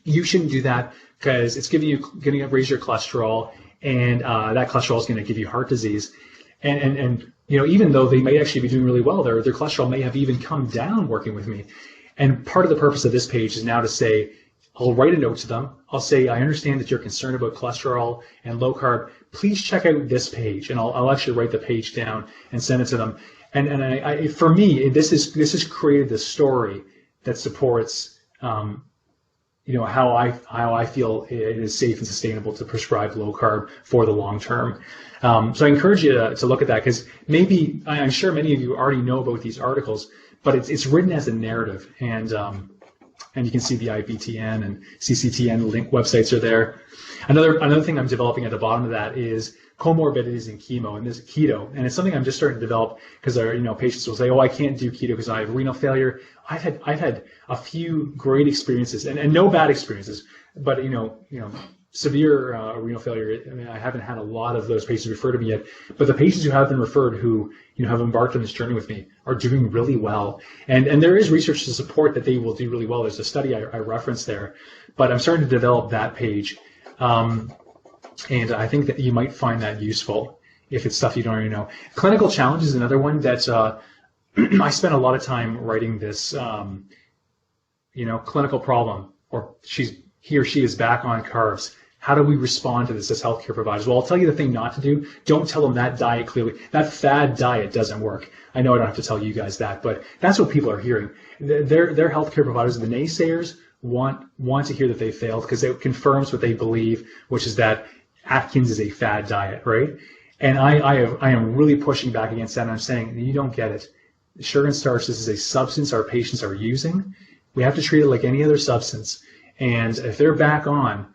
S1: you shouldn't do that because it's going to raise your cholesterol, and that cholesterol is going to give you heart disease. And even though they may actually be doing really well, their cholesterol may have even come down working with me. And part of the purpose of this page is now to say, I'll write a note to them. I'll say, I understand that you're concerned about cholesterol and low carb. Please check out this page, and I'll actually write the page down and send it to them. And I for me, this has created the story that supports, how I feel it is safe and sustainable to prescribe low carb for the long term. So I encourage you to look at that, because maybe I'm sure many of you already know about these articles, but it's written as a narrative, and you can see the IPTN and CCTN link websites are there. Another thing I'm developing at the bottom of that is comorbidities in chemo, and this keto, and it's something I'm just starting to develop, because patients will say, oh, I can't do keto because I have renal failure. I've had a few great experiences and no bad experiences, but severe renal failure. I mean, I haven't had a lot of those patients refer to me yet, but the patients who have been referred, who have embarked on this journey with me, are doing really well. And there is research to support that they will do really well. There's a study I referenced there, but I'm starting to develop that page. And I think that you might find that useful if it's stuff you don't already know. Clinical challenge is another one that I spent a lot of time writing this, clinical problem, or he or she is back on carbs. How do we respond to this as healthcare providers? Well, I'll tell you the thing not to do. Don't tell them that diet clearly. That fad diet doesn't work. I know I don't have to tell you guys that, but that's what people are hearing. Their healthcare providers, the naysayers, want to hear that they failed, because it confirms what they believe, which is that Atkins is a fad diet, right? And I am really pushing back against that, and I'm saying, you don't get it. Sugar and starch, this is a substance our patients are using. We have to treat it like any other substance. And if they're back on,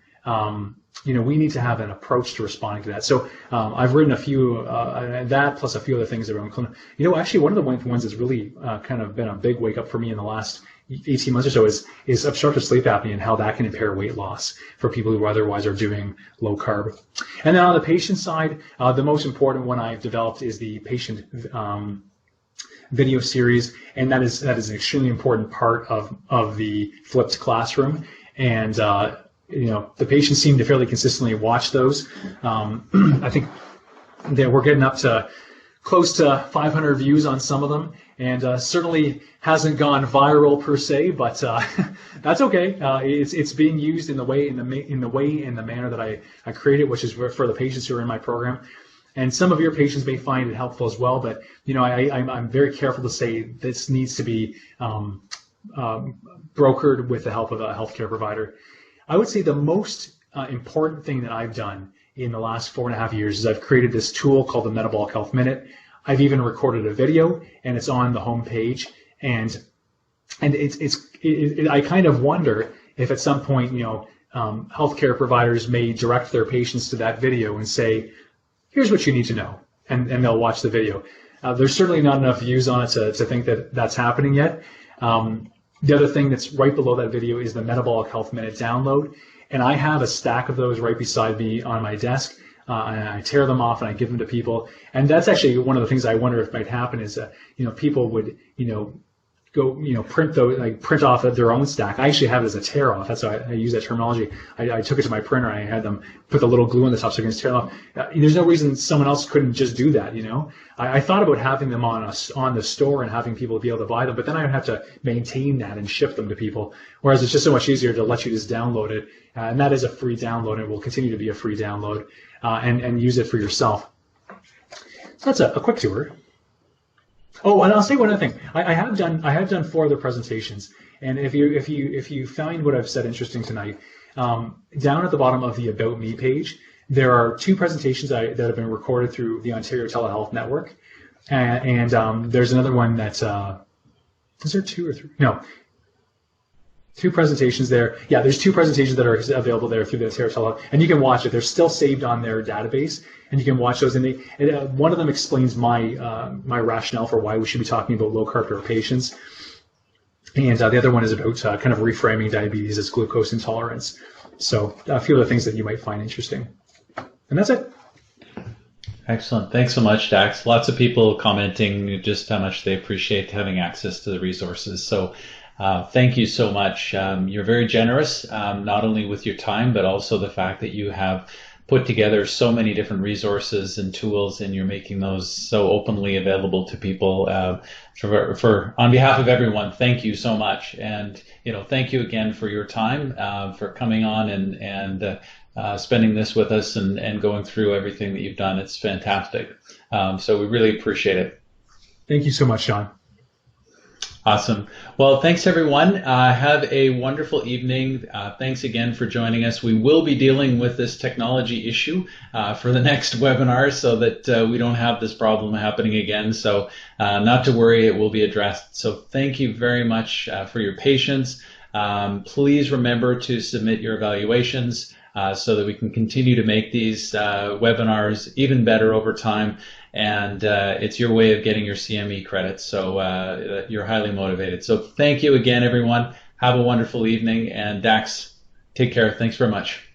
S1: we need to have an approach to responding to that. So I've written a few, that plus a few other things around clinical. Actually, one of the ones that's really kind of been a big wake up for me in the last 18 months or so is obstructive sleep apnea and how that can impair weight loss for people who otherwise are doing low carb. And then on the patient side, the most important one I've developed is the patient video series, and that is an extremely important part of the flipped classroom. And the patients seem to fairly consistently watch those. I think that we're getting up to close to 500 views on some of them, and certainly hasn't gone viral per se, but that's okay. It's being used in the way and the manner that I created, which is for the patients who are in my program. And some of your patients may find it helpful as well, but I'm very careful to say this needs to be brokered with the help of a healthcare provider. I would say the most important thing that I've done in the last 4.5 years is I've created this tool called the Metabolic Health Minute. I've even recorded a video, and it's on the home page. And I kind of wonder if at some point, healthcare providers may direct their patients to that video and say, here's what you need to know, and they'll watch the video. There's certainly not enough views on it to think that that's happening yet. The other thing that's right below that video is the Metabolic Health Minute download, and I have a stack of those right beside me on my desk, and I tear them off and I give them to people. And that's actually one of the things I wonder if might happen is people would go print off their own stack. I actually have it as a tear off. That's why I use that terminology. I took it to my printer and I had them put the little glue on the top so I can just tear it off. There's no reason someone else couldn't just do that. I thought about having them on the store and having people be able to buy them, but then I would have to maintain that and ship them to people. Whereas it's just so much easier to let you just download it, and that is a free download, and it will continue to be a free download, and use it for yourself. So that's a quick tour. Oh, and I'll say one other thing. I have done 4 other presentations, and if you find what I've said interesting tonight, down at the bottom of the About Me page, there are 2 presentations that have been recorded through the Ontario Telehealth Network, and there's another one that's is there 2 or 3? No. 2 presentations there. Yeah, there's 2 presentations that are available there through the Ontario Telehealth, and you can watch it. They're still saved on their database, and you can watch those. And one of them explains my rationale for why we should be talking about low carb to our patients, and the other one is about kind of reframing diabetes as glucose intolerance. So a few other things that you might find interesting, and that's it.
S2: Excellent. Thanks so much, Dax. Lots of people commenting just how much they appreciate having access to the resources. So thank you so much. You're very generous, not only with your time, but also the fact that you have put together so many different resources and tools, and you're making those so openly available to people. For on behalf of everyone, thank you so much. And thank you again for your time, for coming on and spending this with us and going through everything that you've done. It's fantastic. So we really appreciate it.
S1: Thank you so much, Sean.
S2: Awesome. Well, thanks everyone. Have a wonderful evening. Thanks again for joining us. We will be dealing with this technology issue for the next webinar so that we don't have this problem happening again. So not to worry, it will be addressed. So thank you very much for your patience. Please remember to submit your evaluations so that we can continue to make these webinars even better over time. And it's your way of getting your CME credits, so you're highly motivated. So thank you again, everyone. Have a wonderful evening. And Dax, take care. Thanks very much.